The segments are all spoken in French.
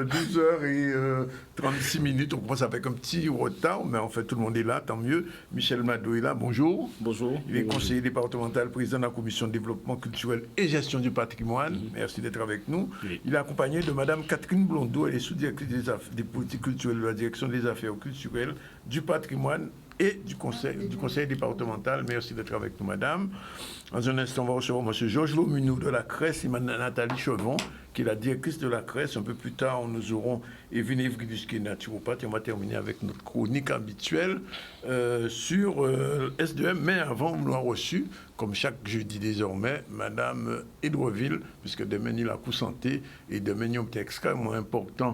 12h36, on commence avec un petit retard, mais en fait tout le monde est là, tant mieux. Michel Mado est là, bonjour. Bonjour. Il est conseiller départemental, président de la commission de développement culturel et gestion du patrimoine. Merci d'être avec nous. Oui. Il est accompagné de Madame Catherine Blondeau, elle est sous-directrice des politiques culturelles de la direction des affaires culturelles, du patrimoine et du conseil départemental. Merci d'être avec nous, madame. Dans un instant, on va recevoir M. Georges Lomunou de la CRES et Mme Nathalie Chevron, qui est la directrice de la CRES. Un peu plus tard, nous aurons Evelyne Evridus, qui est naturopathe, et on va terminer avec notre chronique habituelle sur SDM. Mais avant, nous avons reçu, comme chaque jeudi désormais, Mme Edouardville, puisque demain, il a coup santé, et demain, il est extrêmement important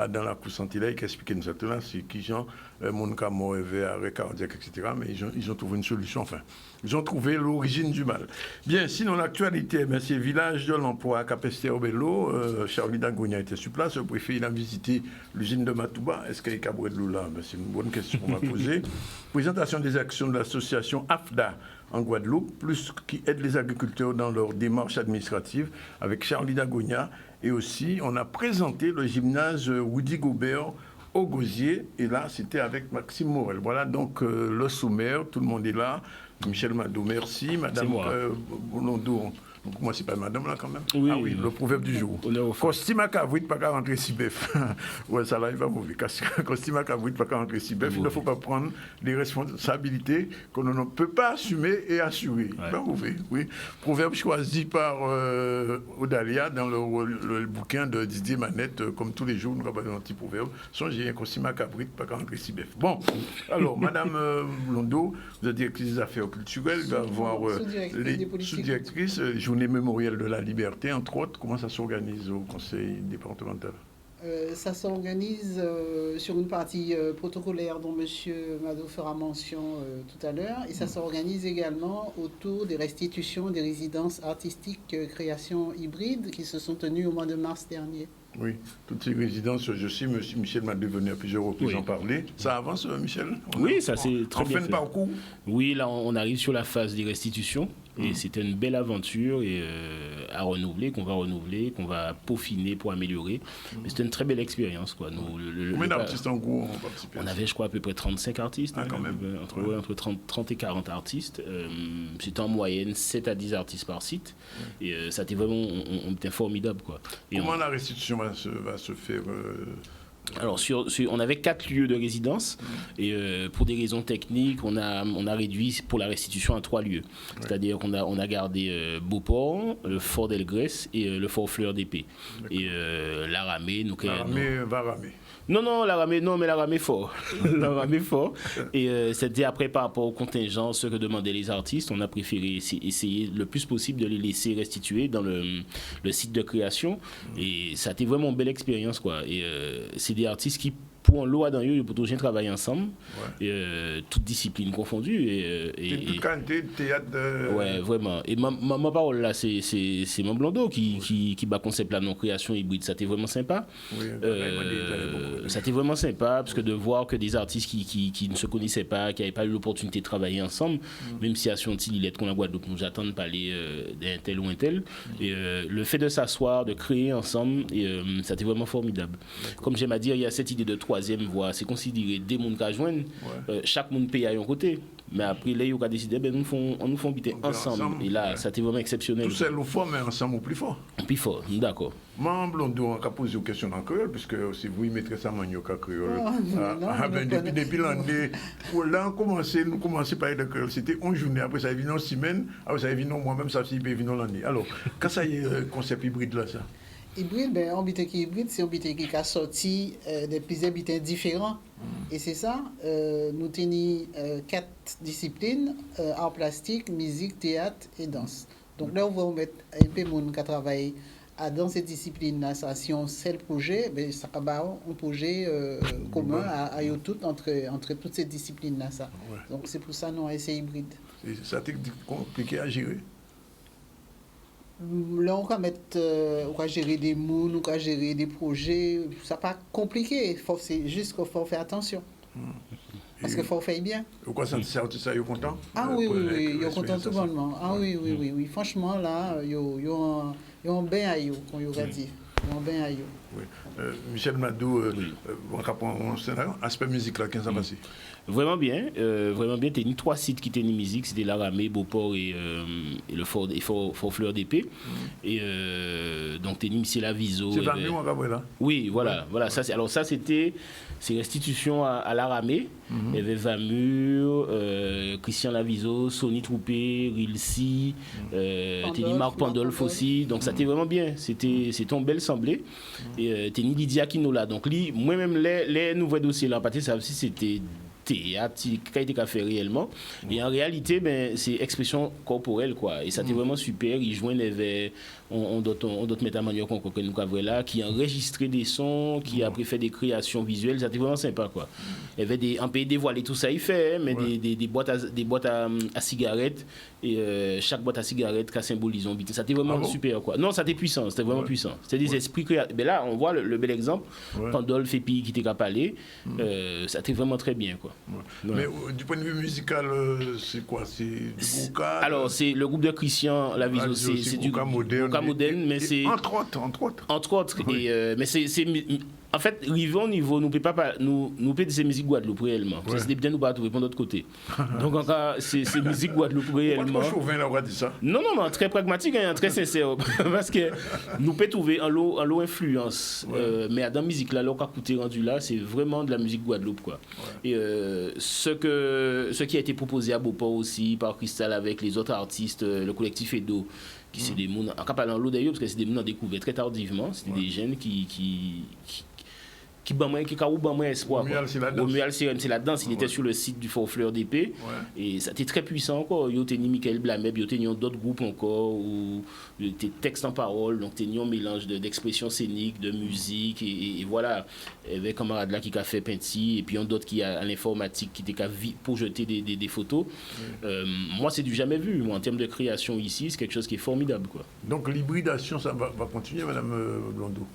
dans la coup santé. Là, il explique nous ça, c'est qui, genre, mon cas mort, arrêt cardiaque, etc. Mais ils ont trouvé une solution, enfin. Ils ont trouvé l'origine du mal. Bien, sinon l'actualité, c'est village de l'emploi à Capester-Bello. Charlie Dagogna était sur place. Le préfet, il a visité l'usine de Matouba. Est-ce qu'il y a Cabré de là? C'est une bonne question qu'on va poser. Présentation des actions de l'association AFDA en Guadeloupe, plus qui aide les agriculteurs dans leur démarche administrative avec Charlie Dagogna. Et aussi, on a présenté le gymnase Woody Gobert au Gosier. Et là, c'était avec Maxime Morel. Voilà donc le sommaire. Tout le monde est là. Michel Mado, merci. Madame Blondeau, donc moi c'est pas madame là quand même. Oui, ah oui, le proverbe du jour. Costume à cavouite, pas qu'à rentrer si bœuf. Ouais, ça là, il va mauvais. Costume à cavouite, pas qu'à rentrer si bœuf. Il ne faut pas prendre les responsabilités qu'on ne peut pas assumer et assurer. Ouais. Pas mauvais, oui. Proverbe choisi par Odalia dans le bouquin de Didier Manette, comme tous les jours, nous avons un petit proverbe. Songez un costume à cavouite, pas qu'à rentrer si bœuf. Bon, alors, madame Blondeau, vous êtes directrice des affaires culturelles, il va avoir les sous-directrices, journée mémorielle de la liberté, entre autres. Comment ça s'organise au conseil départemental? Ça s'organise sur une partie protocolaire dont M. Mado fera mention tout à l'heure, et ça s'organise également autour des restitutions des résidences artistiques création hybride qui se sont tenues au mois de mars dernier. Oui, toutes ces résidences, je sais, Michel m'a devenu à plusieurs reprises en parler. Ça avance, Michel? Oui, ça c'est très bien fait. En fin de parcours? Oui, là on arrive sur la phase des restitutions. Et c'était une belle aventure et, à renouveler, qu'on va peaufiner pour améliorer. Mais c'était une très belle expérience, quoi. Combien d'artistes en gros ont participé? On avait, je crois, à peu près 35 artistes. Ah, quand même. Entre 30 et 40 artistes. C'était en moyenne 7 à 10 artistes par site. Et ça était vraiment formidable, quoi. Et comment la restitution va se faire Alors, on avait 4 lieux de résidence et pour des raisons techniques, on a réduit pour la restitution à 3 lieux. Ouais. C'est-à-dire qu'on a gardé Beauport, le Fort d'Elgrès et le Fort Fleur d'Épée. Et la Ramée... La Ramée va ramer. Non, la Ramée fort. La Ramée fort. Et c'était après par rapport aux contingences, ce que demandaient les artistes. On a préféré essayer le plus possible de les laisser restituer dans le site de création. Et ça a été vraiment une belle expérience, quoi. Et c'est des artistes qui, pour un lot dans eux, pour toujours travailler ensemble, toutes disciplines confondues. Et toute qualité de théâtre. Ouais, vraiment. Et ma parole là, c'est mon Blondeau qui bat concept là, non création hybride. Ça a été vraiment sympa. Oui, ça a été vraiment sympa parce que de voir que des artistes qui ne se connaissaient pas, qui n'avaient pas eu l'opportunité de travailler ensemble, même si à Sionti-Lilette qu'on a Guadeloupe, nous attendent de parler d'un tel ou un tel. Et le fait de s'asseoir, de créer ensemble, ça a été vraiment formidable. Comme j'aime à dire, il y a cette idée de troisième voie, c'est considéré des mondes qui joignent, chaque monde paye à un côté, mais après là, ils ont décidé, on nous fait habiter ensemble. Et là, ça a été vraiment exceptionnel. Tout seul ou fort, mais ensemble ou plus fort. Plus fort, d'accord. Moi, Blondeau, on a posé une question en créole, puisque si vous y mettrez ça en créole. Depuis l'année, là, nous commençons par de créole. C'était une journée, après ça est venu une semaine, après ça est venu moi-même, ça c'est venu l'année. Alors, quand ça y est, concept hybride là, ça? Hybride, un bulletin qui est hybride, c'est un bulletin qui a sorti des plusieurs bulletins différents. Et c'est ça, nous tenons 4 disciplines, art plastique, musique, théâtre et danse. Donc là, on va mettre un peu de monde qui travaille dans ces disciplines-là. Si on sait le projet, ça va un projet commun à tout entre toutes ces disciplines-là. Donc c'est pour ça qu'on a essayé hybride. Ça a été compliqué à gérer? Là, on va gérer des moules, on va gérer des projets. Ça n'est pas compliqué. C'est juste qu'il faut faire attention. Parce qu'il faut faire bien. Pourquoi ça, ils sont contents? Ah oui, ils sont contents tout bonnement. Ah oui. Franchement, là, ils ont un bain à eux, comme ils ont dit. Ils ont un bain à eux. Oui. Michel Madou, on rapprend un aspect musique là, 15 ans passé. Vraiment bien. T'as eu 3 sites qui étaient en musique, c'était Laramé, Beauport et le Fort Fleur d'Épée. Et donc t'as eu la Viso. C'est Vamur en Gabriel là. Oui, voilà. Ça c'était restitution à Laramé. Il y avait Vamur, Christian Laviso, Sonny Troupé, Rilsi, t'as Marc Pandolf aussi. Donc ça c'était vraiment bien. C'était un bel semblé. Et t'as Lydia Kinola. Donc moi-même les nouveaux dossiers là, ça aussi c'était théâtre qui a été fait réellement et en réalité c'est expression corporelle quoi et ça c'était vraiment super. Ils joignaient on d'autres mettre à manière qu'on nous avait là qui enregistrait des sons qui après fait des créations visuelles, ça c'était vraiment sympa quoi. Il y avait un pays dévoilé tout ça il fait mais des boîtes à cigarettes et chaque boîte à cigarettes qui symbolise un but, ça c'était vraiment super quoi. Non, ça c'était puissant, c'était vraiment puissant, c'était des esprits créatifs. Ben là on voit le bel exemple Pandolf et puis qui était capalé, ça c'était vraiment très bien quoi. Mais du point de vue musical, c'est quoi? C'est du Gouka? Alors, c'est le groupe de Christian Laviso, c'est du Gouka moderne, mais c'est... Entre autres. Oui. Mais c'est... En fait, arrivé au niveau, nous ne pouvons pas nous ces musiques Guadeloupe réellement. Parce que c'est bien nous pas trouver de l'autre côté. Donc encore c'est musique Guadeloupe réellement. Pas trop chauvin là, dit ça. Non, très pragmatique et très sincère. Parce que nous pouvons trouver un lot influence. Mais dans la musique là, l'on a coûté rendu là, c'est vraiment de la musique Guadeloupe quoi. Et ce qui a été proposé à Beauport aussi par Cristal avec les autres artistes, le collectif Edo. Qui c'est des gens en parlant l'eau d'ailleurs parce que c'est des gens découverts très tardivement, c'était des jeunes qui ban moins espoir. Romuald Sirène, c'est la danse, il était sur le site du Fort Fleur d'Épée et ça était très puissant encore. Il y a eu Michael Blameb, il y a eu d'autres groupes encore où des textes en parole, donc il y a un mélange d'expression scénique, de musique et voilà. Il y avait un camarade là qui a fait Penti et puis il y a d'autres qui a à l'informatique qui était pour jeter des photos. Moi c'est du jamais vu. Moi en termes de création ici, c'est quelque chose qui est formidable quoi. Donc l'hybridation ça va continuer Madame Blondeau.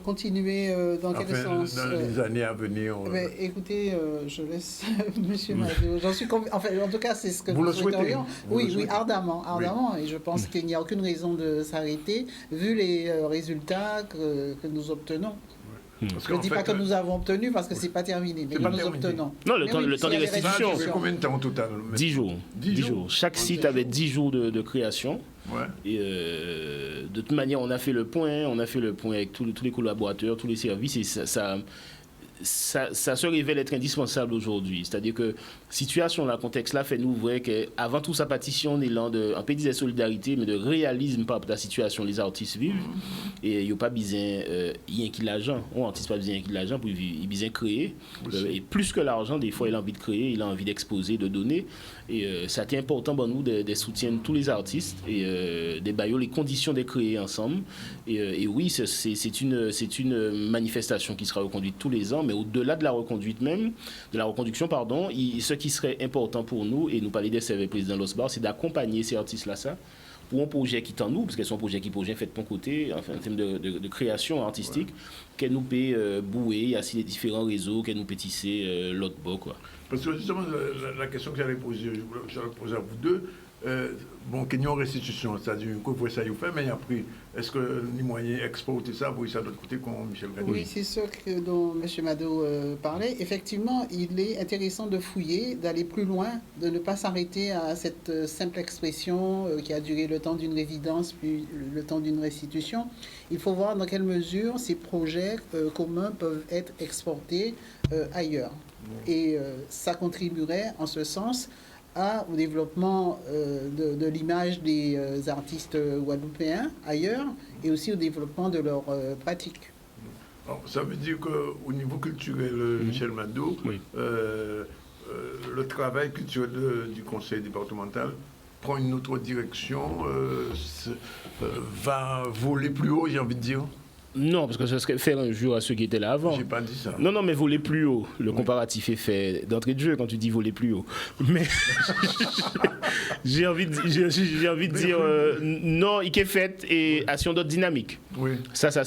Continuer dans quel sens? Dans les années à venir. Écoutez, je laisse Monsieur Madou. J'en suis convaincu. Enfin, en tout cas, c'est ce que vous le souhaitez. Oui, ardemment. Et je pense qu'il n'y a aucune raison de s'arrêter vu les résultats que nous obtenons. Je ne dis pas que nous avons obtenu parce que c'est pas terminé, mais nous obtenons. Non, le temps de restitution. C'est combien de temps au total? 10 jours. 10 jours. Chaque site avait 10 jours de création. Et de toute manière, on a fait le point avec tous les collaborateurs, tous les services, et ça se révèle être indispensable aujourd'hui. C'est-à-dire que situation, le contexte là fait nous voir qu'avant tout sa partition est là un peu de solidarité, mais de réalisme par rapport à la situation les artistes vivent. Et il n'y a pas besoin rien qui l'argent. On artiste pas besoin de l'argent pour vivre, il a besoin de créer. Et plus que l'argent, des fois il a envie de créer, il a envie d'exposer, de donner. Et ça a été important pour nous de soutenir tous les artistes et de bailler les conditions de créer ensemble. Et oui, c'est une manifestation qui sera reconduite tous les ans, mais au-delà de la reconduction, ce qui serait important pour nous, et nous parler des services président Losbar, c'est d'accompagner ces artistes-là, pour un projet qui est en nous, parce que c'est un projet qui est fait de mon côté, enfin, en termes de création artistique, qu'elle nous peut bouer, il y a les différents réseaux, qu'elle nous peut tisser l'autre bord, quoi. Parce que justement, la question que j'allais poser à vous deux, qu'il y a une restitution, c'est-à-dire que vous ça vous fait, mais après, est-ce que les moyens exporter ça, vous ça de l'autre côté, comme Michel Gagnon? Oui, c'est ce dont M. Madou parlait. Effectivement, il est intéressant de fouiller, d'aller plus loin, de ne pas s'arrêter à cette simple expression qui a duré le temps d'une résidence, puis le temps d'une restitution. Il faut voir dans quelle mesure ces projets communs peuvent être exportés ailleurs. Et ça contribuerait en ce sens au développement de l'image des artistes guadeloupéens ailleurs et aussi au développement de leurs pratiques. Alors, ça veut dire qu'au niveau culturel, Michel Madou, le travail culturel du conseil départemental prend une autre direction, va voler plus haut, j'ai envie de dire. Non, parce que ce serait faire injure à ceux qui étaient là avant. J'ai pas dit ça. Non, mais voler plus haut. Le comparatif est fait d'entrée de jeu quand tu dis voler plus haut. Mais j'ai envie de dire non, il est fait et action d'autres dynamiques. Oui. Ça c'est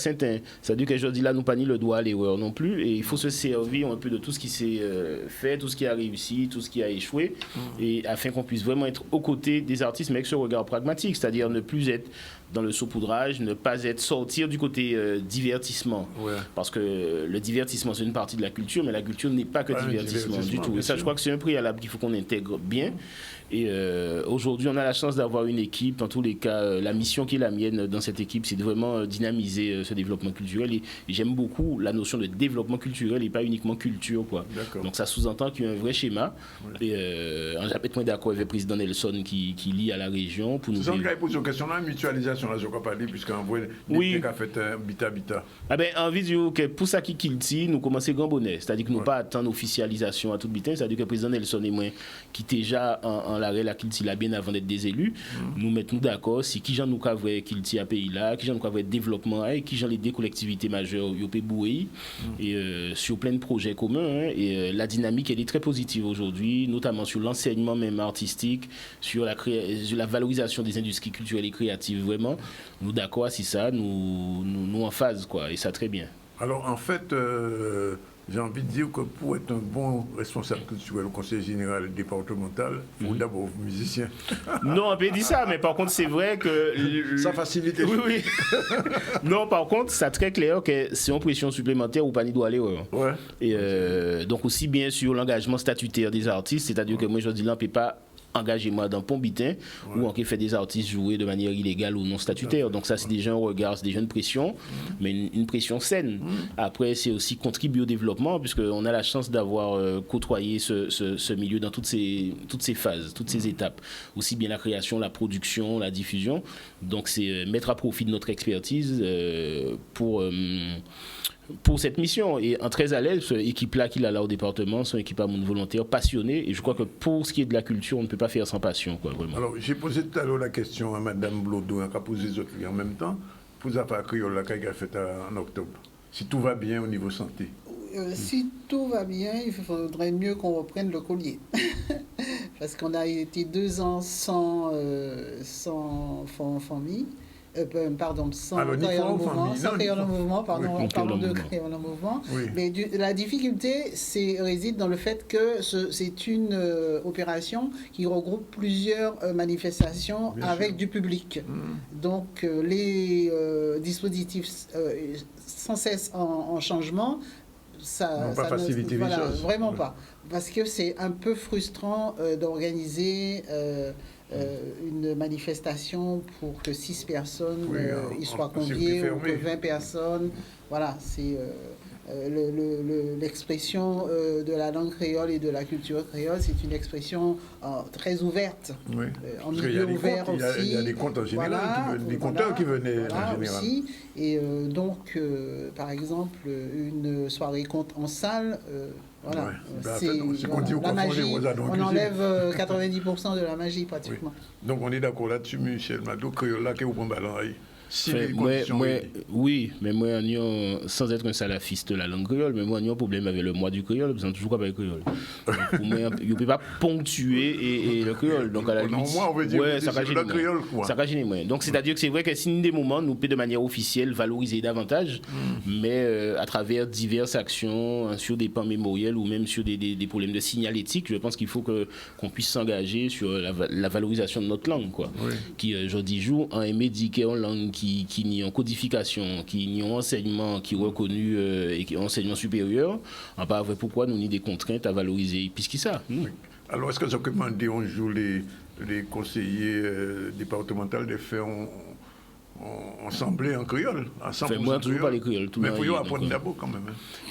c'est-à-dire que je dis là, nous pas ni le droit à l'erreur non plus, et il faut se servir un peu de tout ce qui s'est fait, tout ce qui a réussi, tout ce qui a échoué, et afin qu'on puisse vraiment être aux côtés des artistes, mais avec ce regard pragmatique, c'est-à-dire ne plus être dans le saupoudrage, ne pas sortir du côté divertissement. Ouais. Parce que le divertissement, c'est une partie de la culture, mais la culture n'est pas que divertissement du tout. Et ça, je crois que c'est un préalable qu'il faut qu'on intègre bien. Et aujourd'hui, on a la chance d'avoir une équipe. En tous les cas, la mission qui est la mienne dans cette équipe, c'est de vraiment dynamiser ce développement culturel. Et j'aime beaucoup la notion de développement culturel et pas uniquement culture, quoi. Donc ça sous-entend qu'il y a un vrai schéma. Ouais. Et en jamais d'accord avec le président Nelson qui lie à la région pour nous. C'est ça que pose une question la mutualisation là, je crois pas dire puisqu'en vrai, oui. a fait un bita. Ah ben en vidéo que pour ça qui kilti, nous commençons grand bonnet, c'est-à-dire que nous pas attendre officialisation à tout bitin, c'est-à-dire que le président Nelson et moi qui déjà en l'arrêt la kilti là bien avant d'être des élus, nous mettons d'accord si qui gens nous cavrait kilti à pays là, qui gens nous cavrait développement et qui gens les deux collectivités majeures yo peut bouer et sur plein de projets communs et la dynamique elle est très positive aujourd'hui, notamment sur l'enseignement même artistique, sur la valorisation des industries culturelles et créatives vraiment. Nous d'accord si ça nous en phase quoi et ça très bien. Alors en fait j'ai envie de dire que pour être un bon responsable culturel au conseil général départemental, il faut d'abord être musicien. Non, on peut dire ça, mais par contre, c'est vrai que... Ça facilite les choses. Oui. Non, par contre, c'est très clair que c'est une pression supplémentaire ou pas ni doit aller. Ouais. Et donc aussi bien sur l'engagement statutaire des artistes, c'est-à-dire que moi, je dis là, on ne peut pas engager moi dans Pombitin où on fait des artistes jouer de manière illégale ou non statutaire. Donc ça, c'est déjà un regard, c'est déjà une pression, mais une pression saine. Après, c'est aussi contribuer au développement puisqu'on a la chance d'avoir côtoyé ce milieu dans toutes ces phases, toutes ces étapes. Aussi bien la création, la production, la diffusion. Donc c'est mettre à profit de notre expertise pour cette mission et en très à l'aise, cette équipe-là qu'il a là au département, son équipe à monde volontaire, passionné et je crois que pour ce qui est de la culture, on ne peut pas faire sans passion quoi, vraiment. Alors j'ai posé tout à l'heure la question à Mme Blodo, qui a posé les autres en même temps, pour la part créole qui a fait en octobre. Si tout va bien au niveau santé. Si tout va bien, il faudrait mieux qu'on reprenne le collier. Parce qu'on a été 2 ans sans famille. Sans créer le mouvement, pardon de créer le mouvement. Oui. Mais la difficulté réside dans le fait que c'est une opération qui regroupe plusieurs manifestations avec du public. Donc les dispositifs sans cesse en changement, ça pas faciliter les choses. Vraiment pas. Parce que c'est un peu frustrant d'organiser une manifestation pour que 6 personnes y soient conviées ou que 20 personnes. Voilà, c'est l'expression de la langue créole et de la culture créole, c'est une expression très ouverte. Oui. En milieu ouvert aussi. Il y a des comptes en général, des compteurs qui venaient en général. Aussi. Et donc, par exemple, une soirée conte en salle. Voilà, la magie, on enlève 90% de la magie pratiquement. Oui. Donc on est d'accord là-dessus, Michel Mado, créole là qui est au bon ballon. Oui, mais moi, sans être un salafiste de la langue créole, mais moi, j'ai un problème avec le mois du créole, parce que toujours pas avec le créole. Pour moi, il ne peut pas ponctuer et le créole. Donc, à la limite, on veut dire ça ragine moins. Donc, c'est-à-dire que c'est vrai que si des moments, nous peut de manière officielle valoriser davantage, mais à travers diverses actions sur des pans mémoriels ou même sur des problèmes de signalétique, je pense qu'il faut qu'on puisse s'engager sur la valorisation de notre langue, quoi. Oui. Qui, aujourd'hui, joue en médiqué en langue qui n'y a en codification, qui n'y a en enseignement qui est reconnu et qui est enseignement supérieur, on pas vrai pourquoi nous ni des contraintes à valoriser puisqu'il ça. Oui. Alors est-ce que ça peut demander on joue les conseillers départementaux de faire ensemble en créole, ensemble. Moi toujours pas les créoles tout. Mais faut y apprendre d'abord quand même.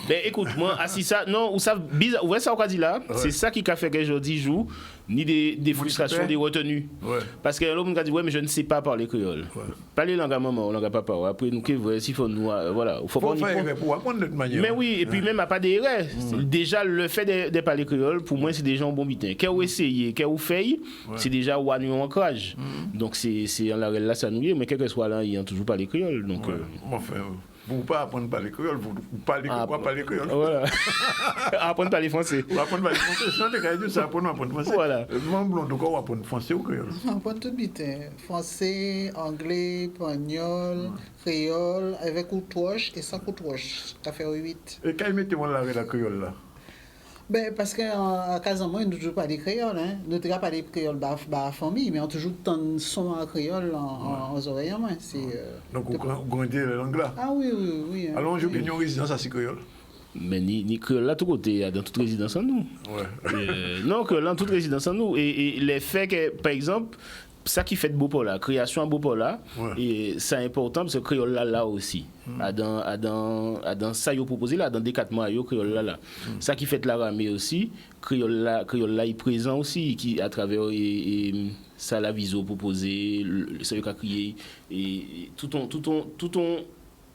Ben écoute moi assis ça non ou ça bizarre ouais ça on dit là, c'est ça qui a fait que aujourd'hui joue ni des frustrations, des retenues. Ouais. Parce que l'homme a dit ouais mais je ne sais pas parler créole. Ouais. Parler langue à maman, langue à papa. Après nous que s'il faut nous voilà, faut faire pour apprendre de toute manière. Mais oui, et puis même à pas des erreurs. Déjà le fait de parler créole pour moi c'est déjà un bon bitin. Qu'est-ce essayer, qu'est-ce fait, c'est déjà ou un ancrage. Donc c'est là ça nous mais quel que soit là, il y a toujours pas les créoles donc enfin Vous ne pas apprendre à parler créole, vous parlez quoi parler créole. Voilà. Apprendre à parler français. Vous apprendre à parler français, sans te ça apprendre à parler français. Voilà. Mon blond, quoi, apprendre français ou créole? Apprendre tout vite. Français, anglais, espagnol, créole, avec outouche et sans outouche. Ça fait 8. Et quand mettez-moi la créole là? Ben, parce qu'à Casamance, nous ne toujours pas des créoles. Hein. Nous ne toujours pas des créoles par la famille, mais on toujours tant de sons en créole en oreilles. Donc, vous grandissez la langue là? Ah oui, oui, oui. Alors, je gagne une résidence à créole? Mais ni créole là, tout côté, dans toute résidence en nous. Ouais. Non, créole là, dans toute résidence en nous. Et les faits que, par exemple, ça qui fait de Bopola, création à Bopola, et c'est important parce que créole là aussi. Dans ça yo proposé là, dans des 4 mois yo créole là. Ça qui fait de l'aramé aussi, créole là est présent aussi qui à travers ça la viso proposé, ça yo qu'a crié et tout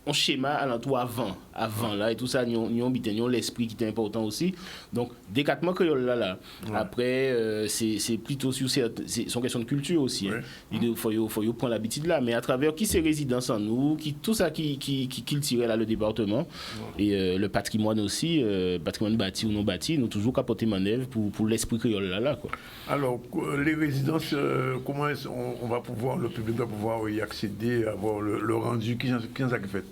on schéma alentour avant là et tout ça nous l'esprit qui était important aussi. Donc des 4 mois créole là. Après c'est plutôt sur c'est son question de culture aussi. Hein. Il faut prendre l'habitude là, mais à travers qui c'est résidence en nous, qui tout ça qui tirait là le département et le patrimoine aussi, patrimoine bâti ou non bâti, nous toujours capoter manœuvre pour l'esprit créole là quoi. Alors les résidences comment on va pouvoir, le public va pouvoir y accéder, avoir le rendu qui ça fait?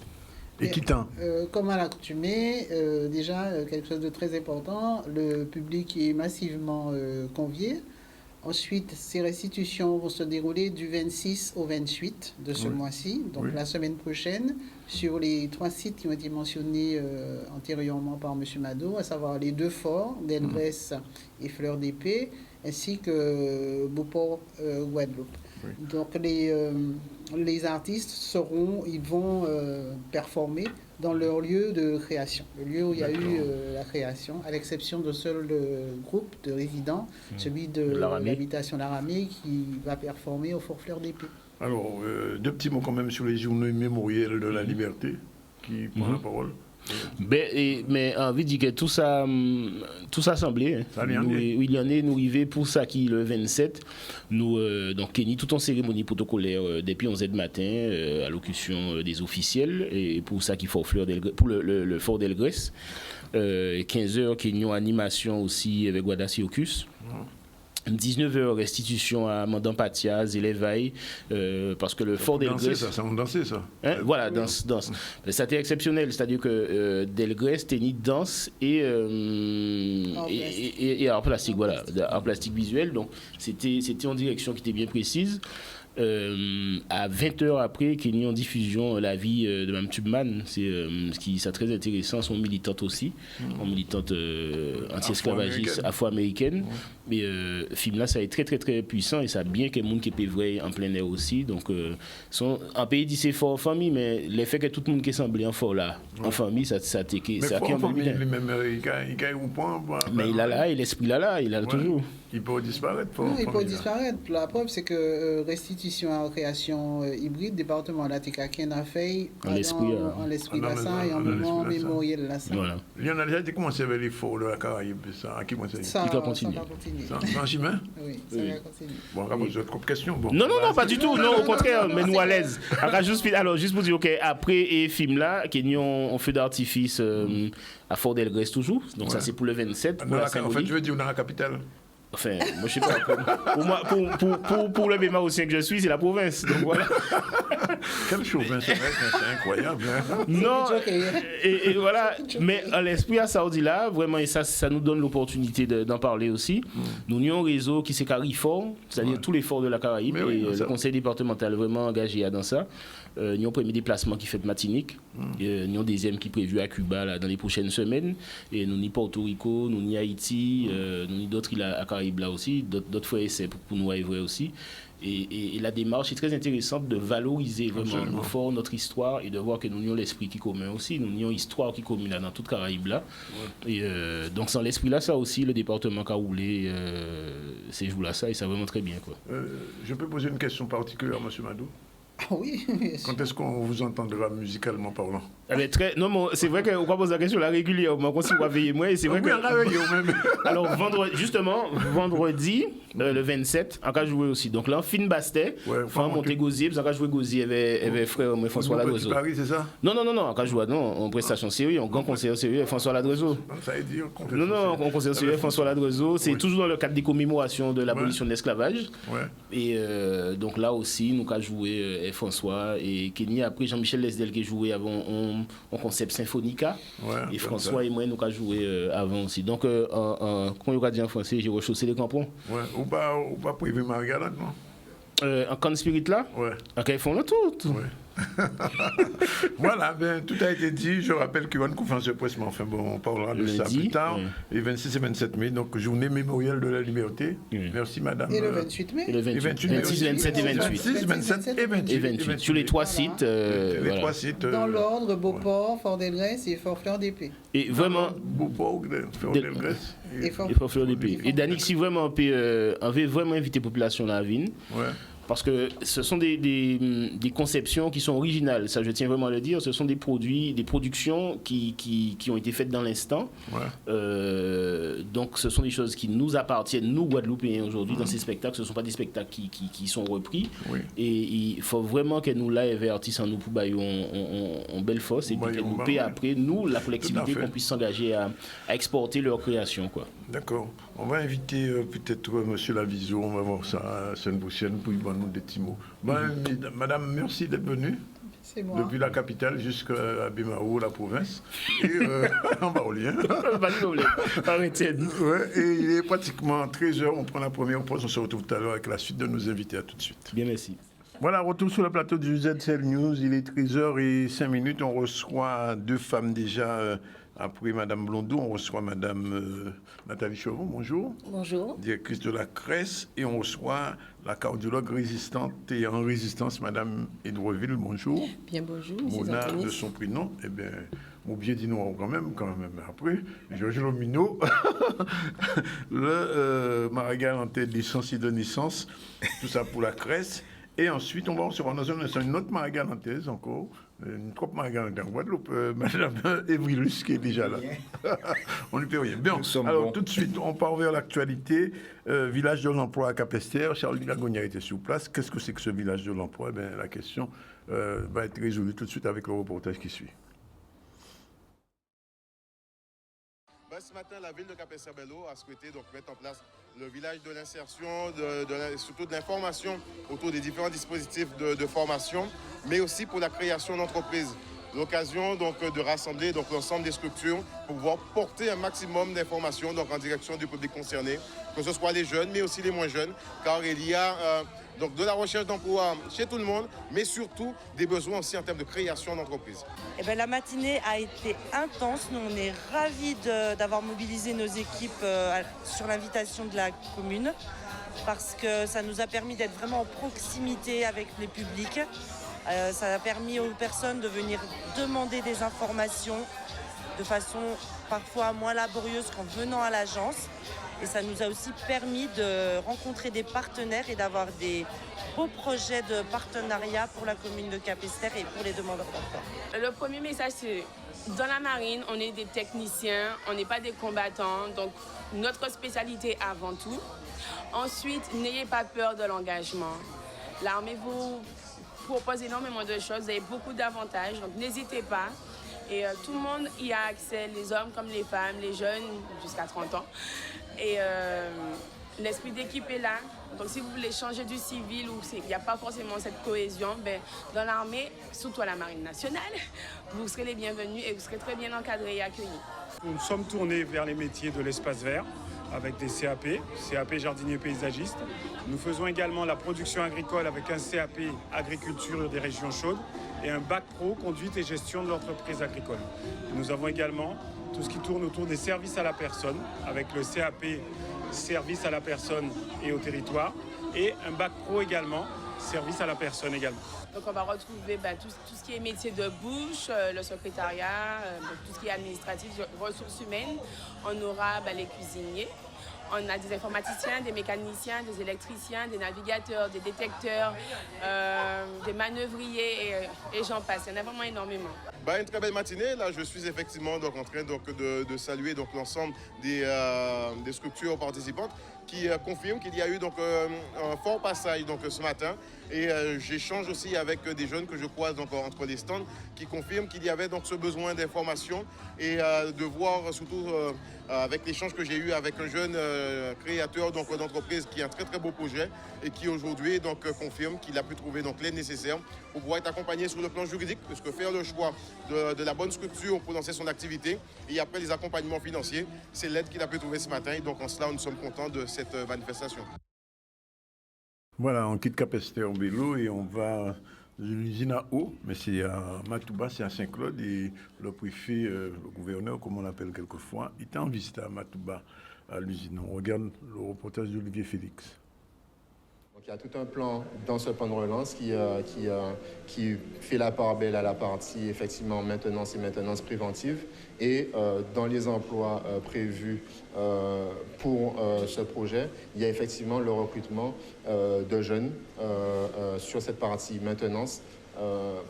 Et qui tend? Comme à l'accoutumée, déjà quelque chose de très important, le public est massivement convié. Ensuite, ces restitutions vont se dérouler du 26 au 28 de ce mois-ci, donc la semaine prochaine, sur les 3 sites qui ont été mentionnés antérieurement par M. Mado, à savoir les 2 forts, Delbrès et Fleur d'Épée, ainsi que Beauport, Guadeloupe. Oui. Donc les artistes ils vont performer dans leur lieu de création, le lieu où il y a eu la création, à l'exception d'un seul groupe de résidents, celui de l'habitation Laramée qui va performer au Fort Fleur d'Épée. Alors, 2 petits mots quand même sur les journées mémorielles de la liberté, qui prend la parole. Mais envie de dire que tout ça semblait. Hein. Il y en a, nous arrivons pour ça qui le 27. Nous, donc, Kenny, tout en cérémonie protocolaire depuis 11h du matin, allocution des officiels, et pour ça qu'il faut pour le Fort d'Elgrès. 15h, Kenny, animation aussi avec Guadassi Ocus. 19h, restitution à Mandan Patia, Zélévaille, parce que le Fort d'Elgrès... Ça on dansait ça. Hein? Voilà, danse. Ça a été exceptionnel, c'est-à-dire que Delgrès, Tenny danse et art plastique, voilà, art plastique visuel, donc c'était en direction qui était bien précise. À 20h après, qu'il y ait en diffusion la vie de Mme Tubman, c'est très intéressant, son militante aussi, une militante anti-esclavagiste afro-américaine. Mais film là, ça est très très très puissant et ça a bien que les gens qui peuvent voir en plein air aussi. Donc, en pays dit c'est fort en famille, mais l'effet que tout le monde qui semble en fort là, en famille, ça t'est mais fort en famille, lui-même, il a un point. Mais il a là, et l'esprit là, il a toujours. Il peut disparaître. Il peut disparaître. La preuve, c'est que restitution à création hybride, département de la TKKN a fait en l'esprit là ça et en moment mémoriel là ça. Voilà. Il y en a déjà dit comment c'est avec les forts de la Caraïbe, ça, à qui moi c'est? Ça va continuer. Sans chemin? Oui, ça va continuer. Bon, on va poser d'autres questions. Non, pas du tout. Non, au contraire, mais nous à l'aise. Alors, juste pour dire, ok, après et film là, on fait d'artifice à Fort d'Elgrès toujours. Donc ça c'est pour le 27. En fait, je veux dire dans la capitale. Enfin, moi je sais pas. Pour le Bémarossien que je suis, c'est la province. Donc voilà. Quel chauvin, c'est vrai, c'est incroyable. Hein? Non, et voilà. Mais à l'esprit à Saoudi là, vraiment, et ça nous donne l'opportunité d'en parler aussi. Nous avons un réseau qui c'est Carifort, c'est-à-dire tous les forts de la Caraïbe, et le conseil départemental est vraiment engagé dans ça. Nous avons un premier déplacement qui fait de Martinique. Nous avons un deuxième qui est prévu à Cuba là, dans les prochaines semaines. Et nous avons Porto Rico, nous avons Haïti, nous avons d'autres îles à Caraïbes là aussi, d'autres fois essais pour nous voir aussi. Et la démarche est très intéressante de valoriser vraiment nos forts, notre histoire et de voir que nous avons l'esprit qui est commun aussi. Nous avons une histoire qui est commune là, dans toute Caraïbe là. Et donc sans l'esprit là, ça aussi, le département qui a roulé ces jours là, ça, et ça vraiment très bien. Quoi. Je peux poser une question particulière à M. Mado? Oui. Quand est-ce qu'on vous entendra musicalement parlant? Non, mais c'est vrai qu'on va poser la question là régulièrement, qu'on s'y va veiller moi, et c'est vrai que... Alors, vendredi, le 27, on va jouer aussi. Donc là, on fin Bastet, on monter Gosier, puis on va jouer Gosier avec frère François Ladrezo. Paris, c'est ça? Non, on va jouer en prestation sérieux, en grand concert sérieux avec François Ladrezo. Ça veut dire Non, en concert sérieux avec François Ladrezo, c'est toujours dans le cadre des commémorations de l'abolition de l'esclavage. Et donc là aussi, nous avons joué avec François et Kenny. Après, Jean-Michel Lesdel qui jouait avant en concept Symphonica. Et François et moi, nous avons joué avant aussi. Donc, comment on va dire en français, j'ai rechaussé les crampons. Ou pas privé Margaret, non? En camp spirit là? Ok, ils font le tout. Voilà, tout a été dit. Je rappelle qu'il y aura une conférence de presse, mais enfin bon, on parlera de ça plus tard. Les 26 et 27 mai, donc journée mémoriale de la liberté. Merci madame. Et le 28 mai. Et le 26, 27 et 28. 26, 27 et 28. Sur les trois sites. Les trois sites. Dans l'ordre, Beauport, Fort-des-Grèce et Fort-Fleur-d'Épée. Et vraiment... Beauport, Fort-des-Grèce. Et Fort-Fleur-d'Épée. Et Danick, si vraiment on veut vraiment inviter la population à la ville. Parce que ce sont des conceptions qui sont originales, ça je tiens vraiment à le dire, ce sont des productions qui ont été faites dans l'instant. Donc ce sont des choses qui nous appartiennent, nous Guadeloupéens aujourd'hui, dans ces spectacles, ce ne sont pas des spectacles qui sont repris. Et il faut vraiment que nous là, artistes en nous pour en belle force et puis que nous paient après, nous, la collectivité, qu'on puisse s'engager à exporter leur création. D'accord. On va inviter peut-être monsieur Laviso, on va voir ça la semaine prochaine pour lui donner des petits mots. Madame, merci d'être venue. C'est moi. Depuis la capitale jusqu'à Bimaou, la province. Et en Baolien. Pas de problème. Arrêtez. Et il est pratiquement 13h, on prend la première pause, on se retrouve tout à l'heure avec la suite de nos invités. À tout de suite. Bien, merci. Voilà, retour sur le plateau du ZCL News. Il est 13h05. On reçoit deux femmes déjà. Après Madame Blondeau, on reçoit Madame Nathalie Chevron, bonjour. Bonjour. Directrice de la CRES. Et on reçoit la cardiologue résistante et en résistance, Madame Edouardville, bonjour. Bien, bonjour. Mona de son prénom. Eh bien, oublié dit nous quand même. Après, Georges Lomino, le Marigal en tête licence et de naissance, tout ça pour la CRES. Et ensuite, on va recevoir dans un instant une autre Marie-Galantaise encore, une trop Marie-Galantaise en Guadeloupe, Madame Évrilus qui est déjà là. On ne peut rien. Bien, alors tout de suite, on part vers l'actualité. Village de l'emploi à Capesterre, Charles Lagogna était sur place. Qu'est-ce que c'est que ce village de l'emploi? La question va être résolue tout de suite avec le reportage qui suit. Ce matin, la ville de Capesterre-Belle-Eau a souhaité donc mettre en place le village de l'insertion, surtout de l'information autour des différents dispositifs de formation, mais aussi pour la création d'entreprises. L'occasion donc de rassembler donc l'ensemble des structures pour pouvoir porter un maximum d'informations donc en direction du public concerné, que ce soit les jeunes, mais aussi les moins jeunes, car il y a donc de la recherche d'emploi chez tout le monde, mais surtout des besoins aussi en termes de création d'entreprise. La matinée a été intense. Nous, on est ravis d'avoir mobilisé nos équipes sur l'invitation de la commune parce que ça nous a permis d'être vraiment en proximité avec les publics. Ça a permis aux personnes de venir demander des informations de façon parfois moins laborieuse qu'en venant à l'agence. Et ça nous a aussi permis de rencontrer des partenaires et d'avoir des beaux projets de partenariat pour la commune de Capesterre et pour les demandeurs d'emploi. Le premier message, c'est dans la marine, on est des techniciens, on n'est pas des combattants. Donc, notre spécialité avant tout. Ensuite, n'ayez pas peur de l'engagement. L'armée vous propose énormément de choses, vous avez beaucoup d'avantages, donc n'hésitez pas. Et tout le monde y a accès, les hommes comme les femmes, les jeunes jusqu'à 30 ans. Et l'esprit d'équipe est là. Donc si vous voulez changer du civil ou il n'y a pas forcément cette cohésion, dans l'armée, surtout à la Marine nationale, vous serez les bienvenus et vous serez très bien encadrés et accueillis. Nous sommes tournés vers les métiers de l'espace vert avec des CAP jardinier paysagiste. Nous faisons également la production agricole avec un CAP agriculture des régions chaudes et un bac pro conduite et gestion de l'entreprise agricole. Nous avons également tout ce qui tourne autour des services à la personne avec le CAP service à la personne et au territoire et un bac pro également service à la personne également. Donc on va retrouver tout ce qui est métier de bouche, le secrétariat, tout ce qui est administratif, ressources humaines. On aura les cuisiniers, On a des informaticiens, des mécaniciens, des électriciens, des navigateurs, des détecteurs, des manœuvriers et j'en passe. Il y en a vraiment énormément. Une très belle matinée. Là, je suis effectivement donc, en train donc, de saluer donc, l'ensemble des structures participantes qui confirment qu'il y a eu donc, un fort passage donc, ce matin. Et j'échange aussi avec des jeunes que je croise donc, entre les stands qui confirment qu'il y avait donc, ce besoin d'information et de voir surtout avec l'échange que j'ai eu avec un jeune créateur donc, d'entreprise qui a un très très beau projet et qui aujourd'hui donc, confirme qu'il a pu trouver donc, l'aide nécessaire pour pouvoir être accompagné sur le plan juridique, puisque faire le choix de la bonne structure pour lancer son activité et après les accompagnements financiers, c'est l'aide qu'il a pu trouver ce matin et donc en cela nous sommes contents de cette manifestation. Voilà, on quitte Capesterre Bello et on va dans une usine à eau, mais c'est à Matouba, c'est à Saint-Claude, et le préfet, le gouverneur, comme on l'appelle quelquefois, était en visite à Matouba, à l'usine. On regarde le reportage d'Olivier Félix. Donc, il y a tout un plan dans ce plan de relance qui fait la part belle à la partie effectivement maintenance et maintenance préventive. Et dans les emplois prévus pour ce projet, il y a effectivement le recrutement de jeunes sur cette partie maintenance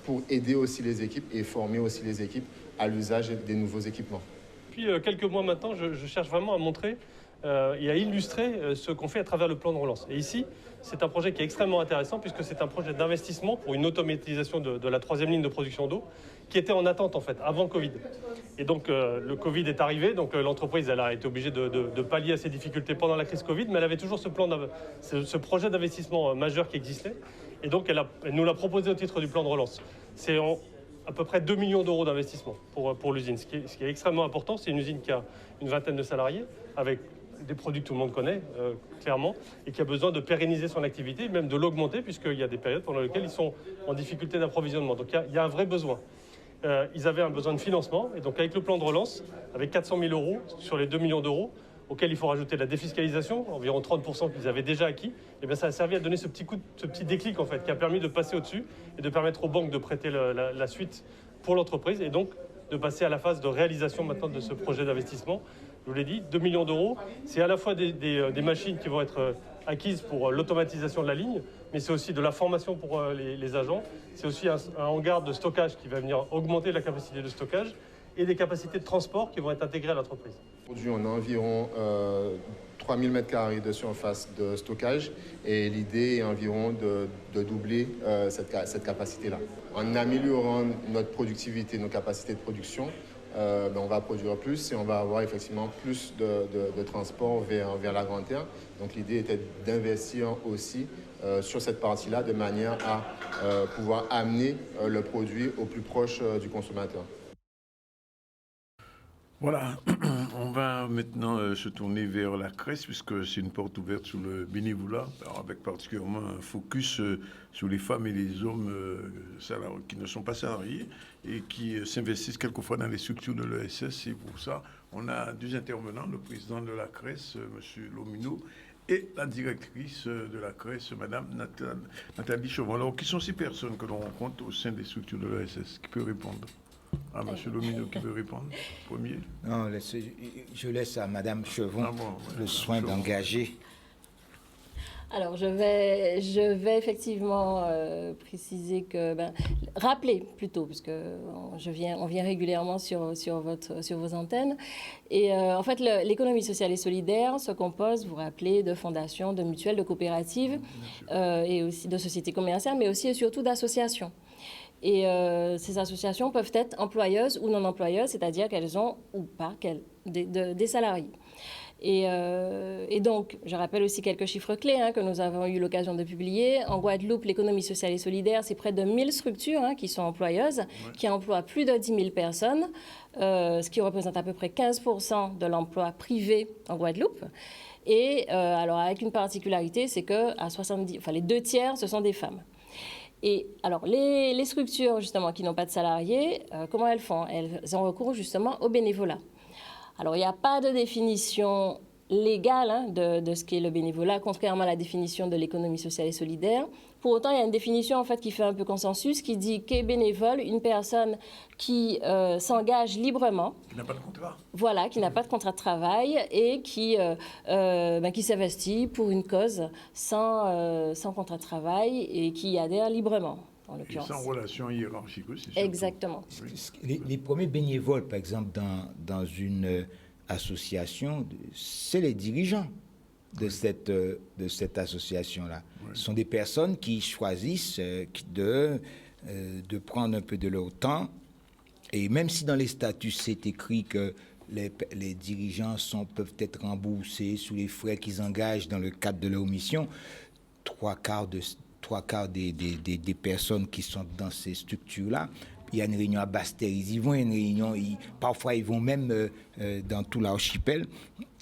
pour aider aussi les équipes et former aussi les équipes à l'usage des nouveaux équipements. Depuis quelques mois maintenant, je cherche vraiment à montrer et à illustrer ce qu'on fait à travers le plan de relance. Et ici, c'est un projet qui est extrêmement intéressant puisque c'est un projet d'investissement pour une automatisation de la troisième ligne de production d'eau qui était en attente en fait avant le Covid. Et donc le Covid est arrivé, donc l'entreprise elle a été obligée de pallier à ses difficultés pendant la crise Covid, mais elle avait toujours ce projet d'investissement majeur qui existait. Et donc elle nous l'a proposé au titre du plan de relance. C'est à peu près 2 millions d'euros d'investissement pour l'usine, ce qui est extrêmement important. C'est une usine qui a une vingtaine de salariés avec des produits que tout le monde connaît, clairement, et qui a besoin de pérenniser son activité, même de l'augmenter, puisqu'il y a des périodes pendant lesquelles ils sont en difficulté d'approvisionnement. Donc il y a un vrai besoin. Ils avaient un besoin de financement, et donc avec le plan de relance, avec 400 000 euros sur les 2 millions d'euros, auxquels il faut rajouter la défiscalisation, environ 30% qu'ils avaient déjà acquis, et bien ça a servi à donner ce petit déclic, en fait, qui a permis de passer au-dessus et de permettre aux banques de prêter la suite pour l'entreprise, et donc de passer à la phase de réalisation maintenant de ce projet d'investissement. Je vous l'ai dit, 2 millions d'euros, c'est à la fois des machines qui vont être acquises pour l'automatisation de la ligne, mais c'est aussi de la formation pour les agents, c'est aussi un hangar de stockage qui va venir augmenter la capacité de stockage et des capacités de transport qui vont être intégrées à l'entreprise. Aujourd'hui, on a environ 3000 m² de surface de stockage et l'idée est environ de doubler cette capacité-là. En améliorant notre productivité, nos capacités de production, on va produire plus et on va avoir effectivement plus de transport vers la Grande Terre. Donc l'idée était d'investir aussi sur cette partie-là de manière à pouvoir amener le produit au plus proche du consommateur. Voilà, on va maintenant se tourner vers la Cresse, puisque c'est une porte ouverte sur le bénévolat, avec particulièrement un focus sur les femmes et les hommes qui ne sont pas salariés et qui s'investissent quelquefois dans les structures de l'ESS. Et pour ça, on a deux intervenants, le président de la Cresse, M. Lomineau, et la directrice de la Cresse, Mme Nathalie Chauvin. Alors, qui sont ces personnes que l'on rencontre au sein des structures de l'ESS? Qui peut répondre? Ah, M. Lomineau qui veut répondre, premier. Non, je laisse à Mme Chevon le soin d'engager. Alors, je vais effectivement préciser que, rappeler plutôt, parce que on vient régulièrement sur vos antennes. Et en fait, l'économie sociale et solidaire se compose, vous vous rappelez, de fondations, de mutuelles, de coopératives et aussi de sociétés commerciales, mais aussi et surtout d'associations. Et ces associations peuvent être employeuses ou non employeuses, c'est-à-dire qu'elles ont ou pas des salariés. Et donc, je rappelle aussi quelques chiffres clés que nous avons eu l'occasion de publier. En Guadeloupe, l'économie sociale et solidaire, c'est près de 1000 structures qui sont employeuses, qui emploient plus de 10 000 personnes, ce qui représente à peu près 15% de l'emploi privé en Guadeloupe. Et alors, avec une particularité, c'est que les 2 tiers, ce sont des femmes. Et alors, les structures, justement, qui n'ont pas de salariés, comment elles font? Elles ont recours, justement, au bénévolat. Alors, il n'y a pas de définition légale hein, de ce qu'est le bénévolat, contrairement à la définition de l'économie sociale et solidaire. Pour autant, il y a une définition en fait qui fait un peu consensus, qui dit qu'est bénévole une personne qui s'engage librement. Qui n'a pas de contrat. Voilà, qui n'a pas de contrat de travail et qui s'investit pour une cause sans contrat de travail et qui adhère librement. En l'occurrence. Sans relation hiérarchique aussi. Exactement. Les premiers bénévoles, par exemple, dans une association, c'est les dirigeants de cette association-là. Oui. Ce sont des personnes qui choisissent de prendre un peu de leur temps. Et même si dans les statuts, c'est écrit que les dirigeants peuvent être remboursés sous les frais qu'ils engagent dans le cadre de leur mission, trois quarts des personnes qui sont dans ces structures-là, il y a une réunion à Basse-Terre, ils y vont, il y a une réunion, parfois ils vont même dans tout l'archipel,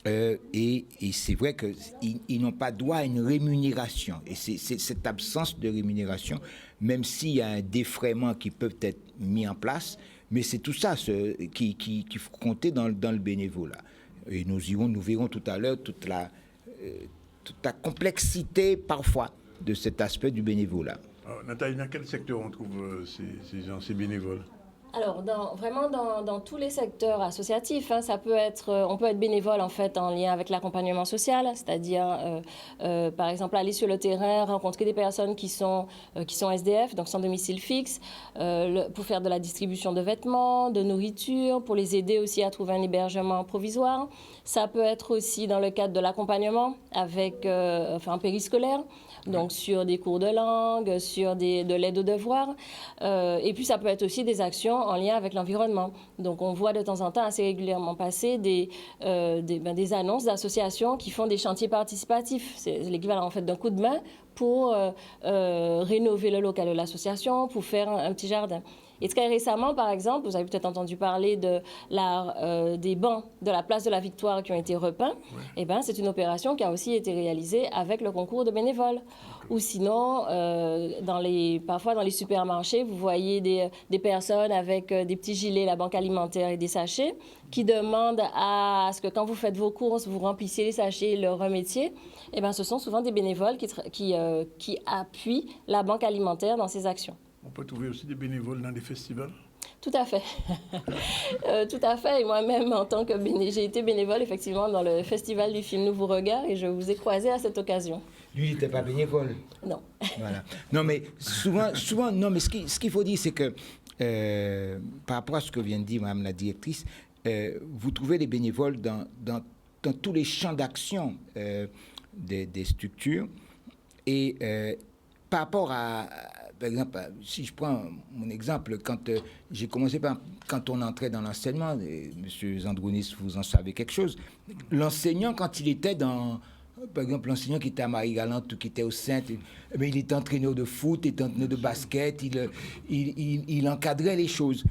et c'est vrai qu'ils n'ont pas droit à une rémunération. Et c'est cette absence de rémunération, même s'il y a un défraiement qui peut être mis en place, mais c'est tout ça qui faut compter dans le bénévolat. Et nous verrons tout à l'heure toute la complexité parfois de cet aspect du bénévolat. Alors, Nathalie, dans quel secteur on trouve ces bénévoles? Alors, dans tous les secteurs associatifs, hein, on peut être bénévole en fait en lien avec l'accompagnement social, c'est-à-dire, par exemple, aller sur le terrain, rencontrer des personnes qui sont SDF, donc sans domicile fixe, pour faire de la distribution de vêtements, de nourriture, pour les aider aussi à trouver un hébergement provisoire. Ça peut être aussi dans le cadre de l'accompagnement avec un périscolaire. Donc sur des cours de langue, sur de l'aide aux devoirs. Et puis ça peut être aussi des actions en lien avec l'environnement. Donc on voit de temps en temps assez régulièrement passer des annonces d'associations qui font des chantiers participatifs. C'est l'équivalent en fait d'un coup de main pour rénover le local de l'association, pour faire un petit jardin. Et très récemment, par exemple, vous avez peut-être entendu parler des bancs de la place de la Victoire qui ont été repeints. Ouais. Eh bien, c'est une opération qui a aussi été réalisée avec le concours de bénévoles. Okay. Ou sinon, parfois dans les supermarchés, vous voyez des personnes avec des petits gilets, la banque alimentaire et des sachets, qui demandent à ce que quand vous faites vos courses, vous remplissiez les sachets et le remettiez. Eh bien, ce sont souvent des bénévoles qui appuient la banque alimentaire dans ces actions. On peut trouver aussi des bénévoles dans des festivals? Tout à fait. Tout à fait. Et moi-même, en tant que j'ai été bénévole, effectivement, dans le festival du film Nouveau Regard et je vous ai croisé à cette occasion. Lui, il n'était pas bénévole? Non. Voilà. Non, mais souvent non, mais ce qu'il faut dire, c'est que par rapport à ce que vient de dire Mme la directrice, vous trouvez des bénévoles dans tous les champs d'action des structures. Et par rapport à... Par exemple, si je prends mon exemple, quand j'ai commencé, quand on entrait dans l'enseignement, M. Zandrounis, vous en savez quelque chose, l'enseignant, quand il était par exemple, l'enseignant qui était à Marie-Galante ou qui était au Sainte, il était entraîneur de foot, il était entraîneur de basket, il encadrait les choses.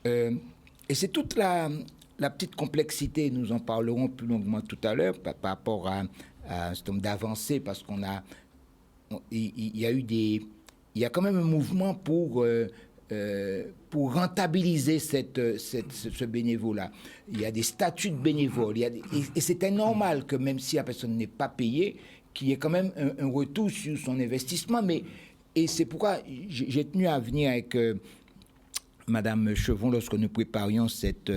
Et c'est toute la petite complexité, nous en parlerons plus longuement tout à l'heure, par rapport à un certain nombre d'avancées, parce il y a quand même un mouvement pour rentabiliser ce bénévolat. Il y a des statuts de bénévoles. Et c'était normal que même si la personne n'est pas payée, qu'il y ait quand même un retour sur son investissement. Et c'est pourquoi j'ai tenu à venir avec Madame Chevon lorsque nous préparions cette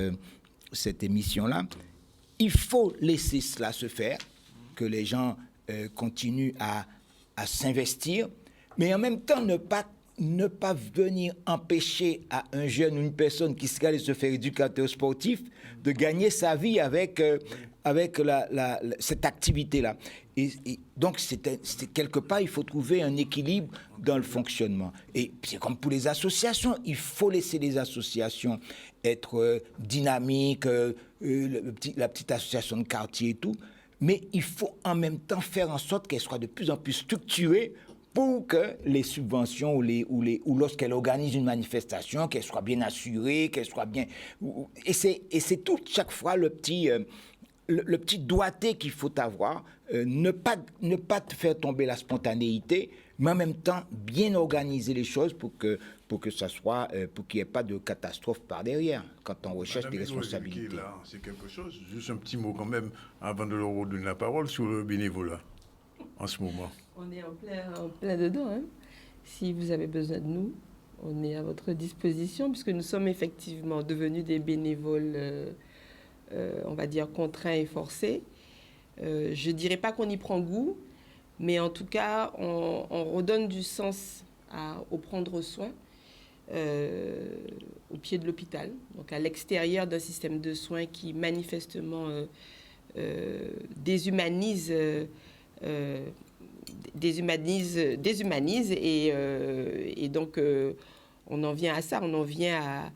émission-là. Il faut laisser cela se faire, que les gens continuent à s'investir, mais en même temps ne pas venir empêcher à un jeune ou une personne qui serait allé se faire éducateur sportif de gagner sa vie avec cette activité-là. Et donc, quelque part, il faut trouver un équilibre dans le fonctionnement. Et c'est comme pour les associations, il faut laisser les associations être dynamiques, la petite association de quartier et tout, mais il faut en même temps faire en sorte qu'elles soient de plus en plus structurées pour que les subventions ou lorsqu'elle organise une manifestation, qu'elle soit bien assurée, qu'elle soit bien... Et c'est tout, chaque fois, le petit doigté qu'il faut avoir, ne pas te faire tomber la spontanéité, mais en même temps, bien organiser les choses pour que ça soit, pour qu'il n'y ait pas de catastrophe par derrière, quand on recherche des responsabilités. C'est quelque chose. Juste un petit mot quand même, avant de leur redonner la parole, sur le bénévolat, en ce moment. On est en plein dedans. Hein. Si vous avez besoin de nous, on est à votre disposition, puisque nous sommes effectivement devenus des bénévoles, on va dire, contraints et forcés. Je ne dirais pas qu'on y prend goût, mais en tout cas, on redonne du sens au prendre soin au pied de l'hôpital, donc à l'extérieur d'un système de soins qui manifestement déshumanise et donc on en vient à ça, on en vient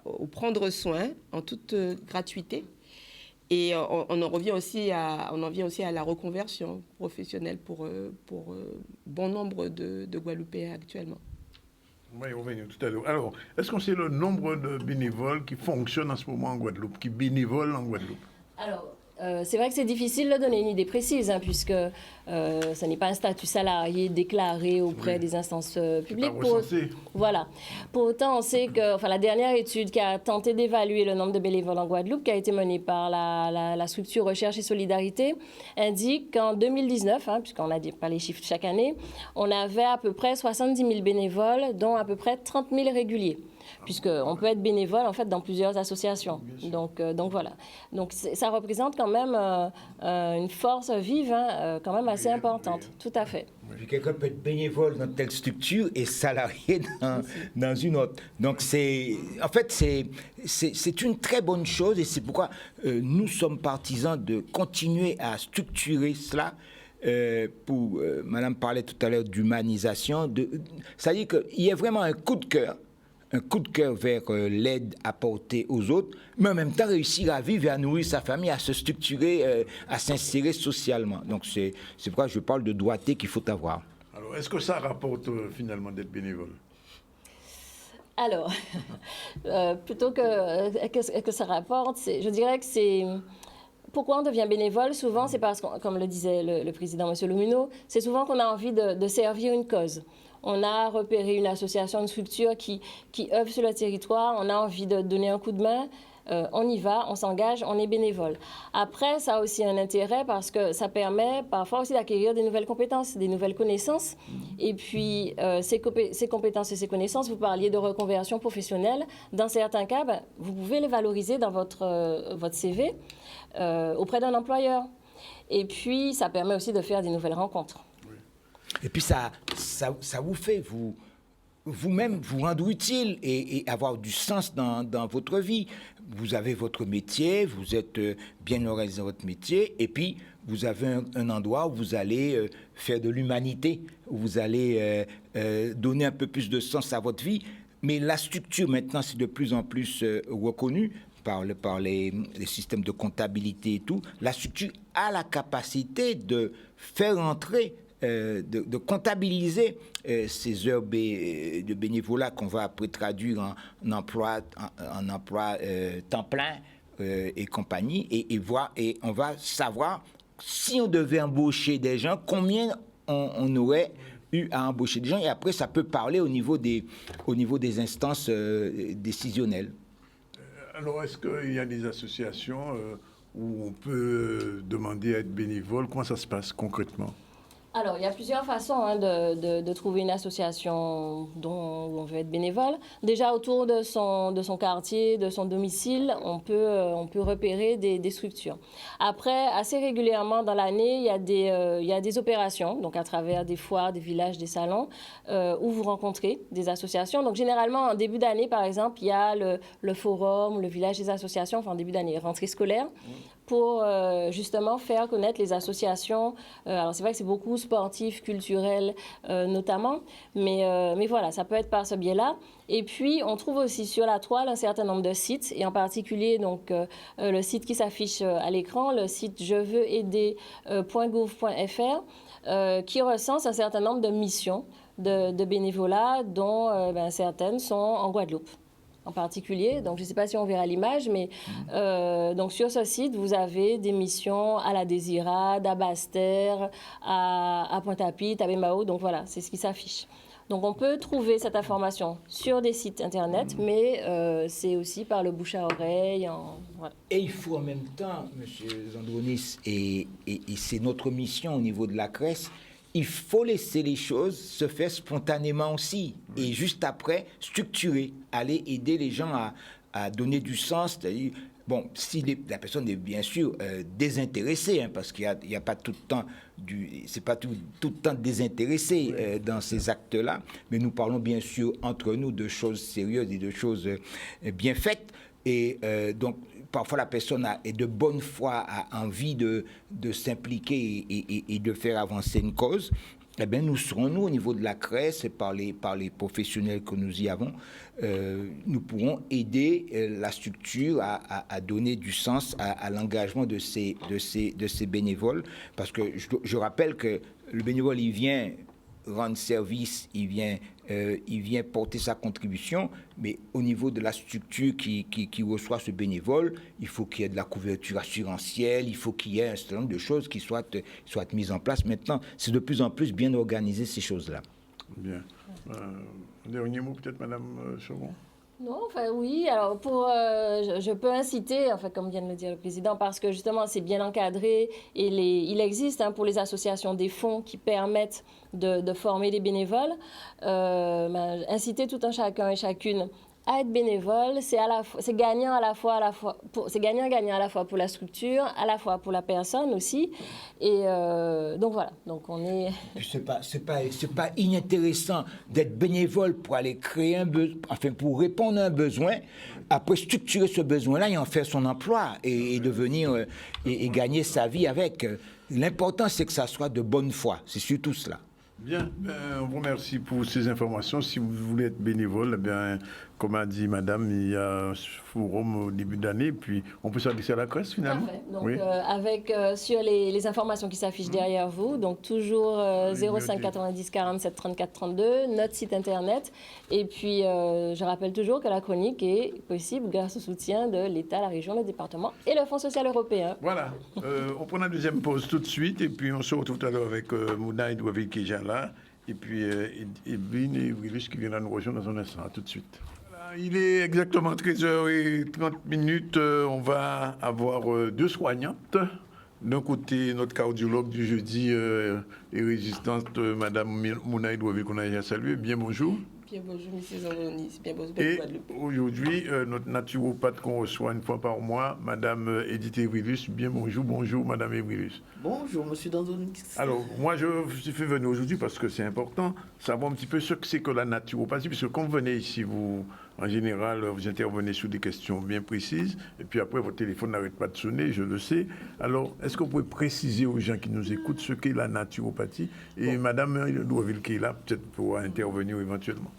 au prendre soin en toute gratuité. Et on en vient aussi à la reconversion professionnelle pour bon nombre de Guadeloupéens actuellement. Oui, on va venir tout à l'heure. Alors, est-ce qu'on sait le nombre de bénévoles qui fonctionnent en ce moment en Guadeloupe, qui bénévolent en Guadeloupe? Alors, c'est vrai que c'est difficile de donner une idée précise, hein, puisque ce n'est pas un statut salarié déclaré auprès des instances publiques. Voilà. Pour autant, on sait que la dernière étude qui a tenté d'évaluer le nombre de bénévoles en Guadeloupe, qui a été menée par la structure Recherche et Solidarité, indique qu'en 2019, puisqu'on a pas les chiffres chaque année, on avait à peu près 70 000 bénévoles, dont à peu près 30 000 réguliers. Puisqu'on peut être bénévole, en fait, dans plusieurs associations. Donc voilà. Donc, ça représente quand même une force vive, quand même assez importante. Tout à fait. Puis quelqu'un peut être bénévole dans telle structure et salarié dans une autre. Donc, c'est une très bonne chose et c'est pourquoi nous sommes partisans de continuer à structurer cela. Madame parlait tout à l'heure d'humanisation. C'est-à-dire qu'il y a vraiment un coup de cœur vers l'aide apportée aux autres, mais en même temps réussir à vivre et à nourrir sa famille, à se structurer, à s'insérer socialement. Donc c'est pourquoi je parle de doigté qu'il faut avoir. Alors, est-ce que ça rapporte finalement d'être bénévole? Alors, plutôt que ça rapporte, je dirais que c'est... Pourquoi on devient bénévole? Souvent, c'est parce que, comme le disait le président, M. Lomuneau, c'est souvent qu'on a envie de servir une cause. On a repéré une association, une structure qui œuvre sur le territoire, on a envie de donner un coup de main, on y va, on s'engage, on est bénévole. Après, ça a aussi un intérêt parce que ça permet parfois aussi d'acquérir des nouvelles compétences, des nouvelles connaissances. Et puis, ces compétences et ces connaissances, vous parliez de reconversion professionnelle. Dans certains cas, vous pouvez les valoriser dans votre CV auprès d'un employeur. Et puis, ça permet aussi de faire des nouvelles rencontres. Et puis ça vous fait vous-même vous rendre utile et avoir du sens dans votre vie. Vous avez votre métier, vous êtes bien organisé dans votre métier, et puis vous avez un endroit où vous allez faire de l'humanité, où vous allez donner un peu plus de sens à votre vie. Mais la structure, maintenant, c'est de plus en plus reconnu par les systèmes de comptabilité et tout. La structure a la capacité de faire entrer de comptabiliser ces heures de bénévolat qu'on va après traduire en emploi temps plein et compagnie, et on va savoir si on devait embaucher des gens, combien on aurait eu à embaucher des gens, et après ça peut parler au niveau des instances décisionnelles. Alors, est-ce qu'il y a des associations où on peut demander à être bénévole? Comment ça se passe concrètement? Alors, il y a plusieurs façons de trouver une association où on veut être bénévole. Déjà, autour de son quartier, de son domicile, on peut repérer des structures. Après, assez régulièrement dans l'année, il y a des opérations, donc à travers des foires, des villages, des salons, où vous rencontrez des associations. Donc, généralement, en début d'année, par exemple, il y a le forum, le village des associations, enfin, en début d'année, rentrée scolaire, pour justement faire connaître les associations. Alors, c'est vrai que c'est beaucoup sportif, culturel notamment, mais voilà, ça peut être par ce biais-là. Et puis, on trouve aussi sur la toile un certain nombre de sites, et en particulier donc, le site qui s'affiche à l'écran, le site jeveuxaider.gouv.fr, qui recense un certain nombre de missions de bénévolat, dont certaines sont en Guadeloupe. en particulier. Donc, je ne sais pas si on verra l'image, mais donc sur ce site, vous avez des missions à la Désirade, à Basse-Terre, à Pointe-à-Pitre, à Bemao. Donc, voilà, c'est ce qui s'affiche. Donc, on peut trouver cette information sur des sites Internet, mais c'est aussi par le bouche à oreille. Voilà. Et il faut en même temps, M. Zandronis, et c'est notre mission au niveau de la CRES, il faut laisser les choses se faire spontanément aussi. Et juste après, structurer, aller aider les gens à donner du sens. Bon, si la personne est bien sûr désintéressée, hein, parce qu'il n'y a pas tout le temps, c'est pas tout le temps désintéressé dans ces actes-là, mais nous parlons bien sûr entre nous de choses sérieuses et de choses bien faites. Et donc, parfois la personne est de bonne foi, a envie de s'impliquer et de faire avancer une cause. Eh bien, nous serons, nous, au niveau de la CRES, et par les professionnels que nous y avons, nous pourrons aider la structure à donner du sens à l'engagement de ces bénévoles. Parce que je rappelle que le bénévole, il vient rendre service, il vient porter sa contribution, mais au niveau de la structure qui reçoit ce bénévole, il faut qu'il y ait de la couverture assurantielle, il faut qu'il y ait un certain nombre de choses qui soient mises en place. Maintenant, c'est de plus en plus bien organisé, ces choses-là. Bien. Un dernier mot peut-être, Madame Chaumont? Non, enfin oui, alors je peux inciter, enfin comme vient de le dire le président, parce que justement c'est bien encadré et il existe pour les associations des fonds qui permettent de former des bénévoles. Inciter tout un chacun et chacune à être bénévole, c'est gagnant c'est gagnant à la fois pour la structure, à la fois pour la personne aussi. Et donc voilà, donc on est. C'est pas inintéressant d'être bénévole pour aller créer pour répondre à un besoin, après structurer ce besoin-là et en faire son emploi et devenir et gagner sa vie avec. L'important c'est que ça soit de bonne foi, c'est surtout cela. Bien, on vous remercie pour ces informations. Si vous voulez être bénévole, bien, comme a dit Madame, il y a un forum au début d'année, puis on peut s'adresser à la CRES finalement. Parfait. Donc, oui. avec sur les informations qui s'affichent derrière vous, donc toujours 05 90 47 34 32, notre site internet, et puis je rappelle toujours que la chronique est possible grâce au soutien de l'État, la région, le département et le Fonds social européen. Voilà, on prend la deuxième pause tout de suite, et puis on se retrouve tout à l'heure avec Mouna Edouavi qui est déjà là, et puis Evelyne et Willis qui viennent nous rejoindre dans un instant. À tout de suite. Il est exactement 13h30. On va avoir deux soignantes. D'un côté, notre cardiologue du jeudi et résistante, Madame Mouna Edouavi, qu'on a déjà salué. Bien bonjour. Bien bonjour, M. Zandronis. Bien bonjour, et aujourd'hui, notre naturopathe qu'on reçoit une fois par mois, Madame Edith Evrilus. Bien bonjour, bonjour, Madame Evrilus. Bonjour, M. Zandronis. Alors, moi, je suis fait venir aujourd'hui parce que c'est important, savoir un petit peu ce que c'est que la naturopathie, puisque quand vous venez ici, vous, en général, vous intervenez sur des questions bien précises, et puis après, votre téléphone n'arrête pas de sonner, je le sais. Alors, est-ce que vous pouvez préciser aux gens qui nous écoutent ce qu'est la naturopathie? Et Madame Douaville qui est là, peut-être pourra intervenir éventuellement.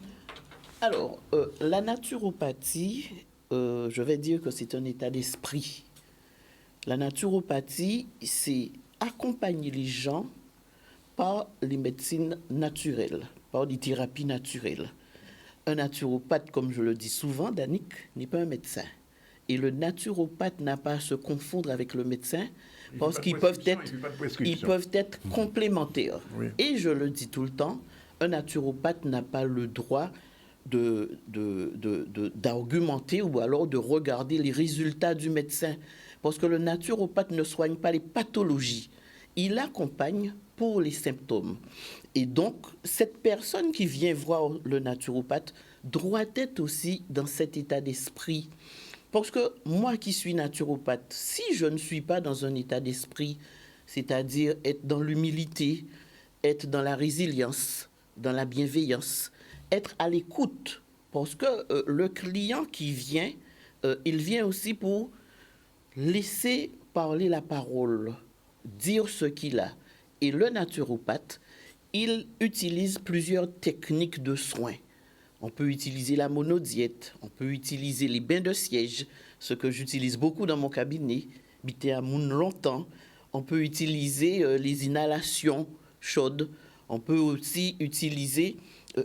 Alors, la naturopathie, je vais dire que c'est un état d'esprit. La naturopathie, c'est accompagner les gens par les médecines naturelles, par des thérapies naturelles. Un naturopathe, comme je le dis souvent, Danick, n'est pas un médecin. Et le naturopathe n'a pas à se confondre avec le médecin parce qu'ils peuvent être complémentaires. Oui. Et je le dis tout le temps, un naturopathe n'a pas le droit d'argumenter ou alors de regarder les résultats du médecin. Parce que le naturopathe ne soigne pas les pathologies. Il accompagne pour les symptômes. Et donc, cette personne qui vient voir le naturopathe doit être aussi dans cet état d'esprit. Parce que moi qui suis naturopathe, si je ne suis pas dans un état d'esprit, c'est-à-dire être dans l'humilité, être dans la résilience, dans la bienveillance, être à l'écoute, parce que le client qui vient, il vient aussi pour laisser parler la parole, dire ce qu'il a. Et le naturopathe, il utilise plusieurs techniques de soins. On peut utiliser la monodiète, on peut utiliser les bains de siège, ce que j'utilise beaucoup dans mon cabinet, bité à moun longtemps. On peut utiliser les inhalations chaudes. On peut aussi utiliser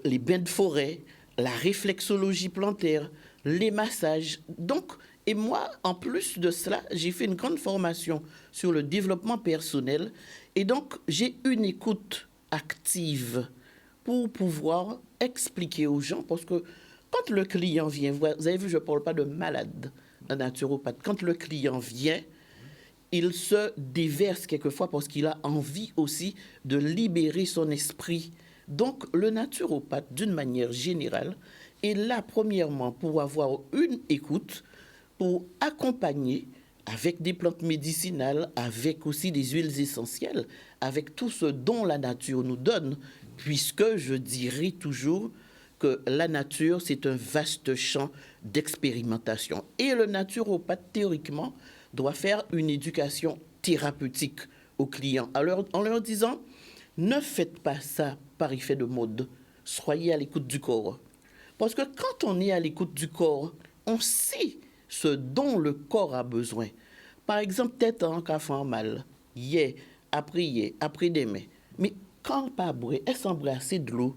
les bains de forêt, la réflexologie plantaire, les massages. Donc, et moi, en plus de cela, j'ai fait une grande formation sur le développement personnel. Et donc, j'ai une écoute active pour pouvoir expliquer aux gens. Parce que quand le client vient, vous avez vu, je ne parle pas de malade, un naturopathe. Quand le client vient, il se déverse quelquefois parce qu'il a envie aussi de libérer son esprit. Donc, le naturopathe, d'une manière générale, est là, premièrement, pour avoir une écoute, pour accompagner avec des plantes médicinales, avec aussi des huiles essentielles, avec tout ce dont la nature nous donne, puisque je dirais toujours que la nature, c'est un vaste champ d'expérimentation. Et le naturopathe, théoriquement, doit faire une éducation thérapeutique aux clients, en leur disant, ne faites pas ça par effet de mode, soyez à l'écoute du corps. Parce que quand on est à l'écoute du corps, on sait ce dont le corps a besoin. Par exemple, tête en café mal, hier, après-demain. Mais quand pas boire, est-ce embrasser de l'eau?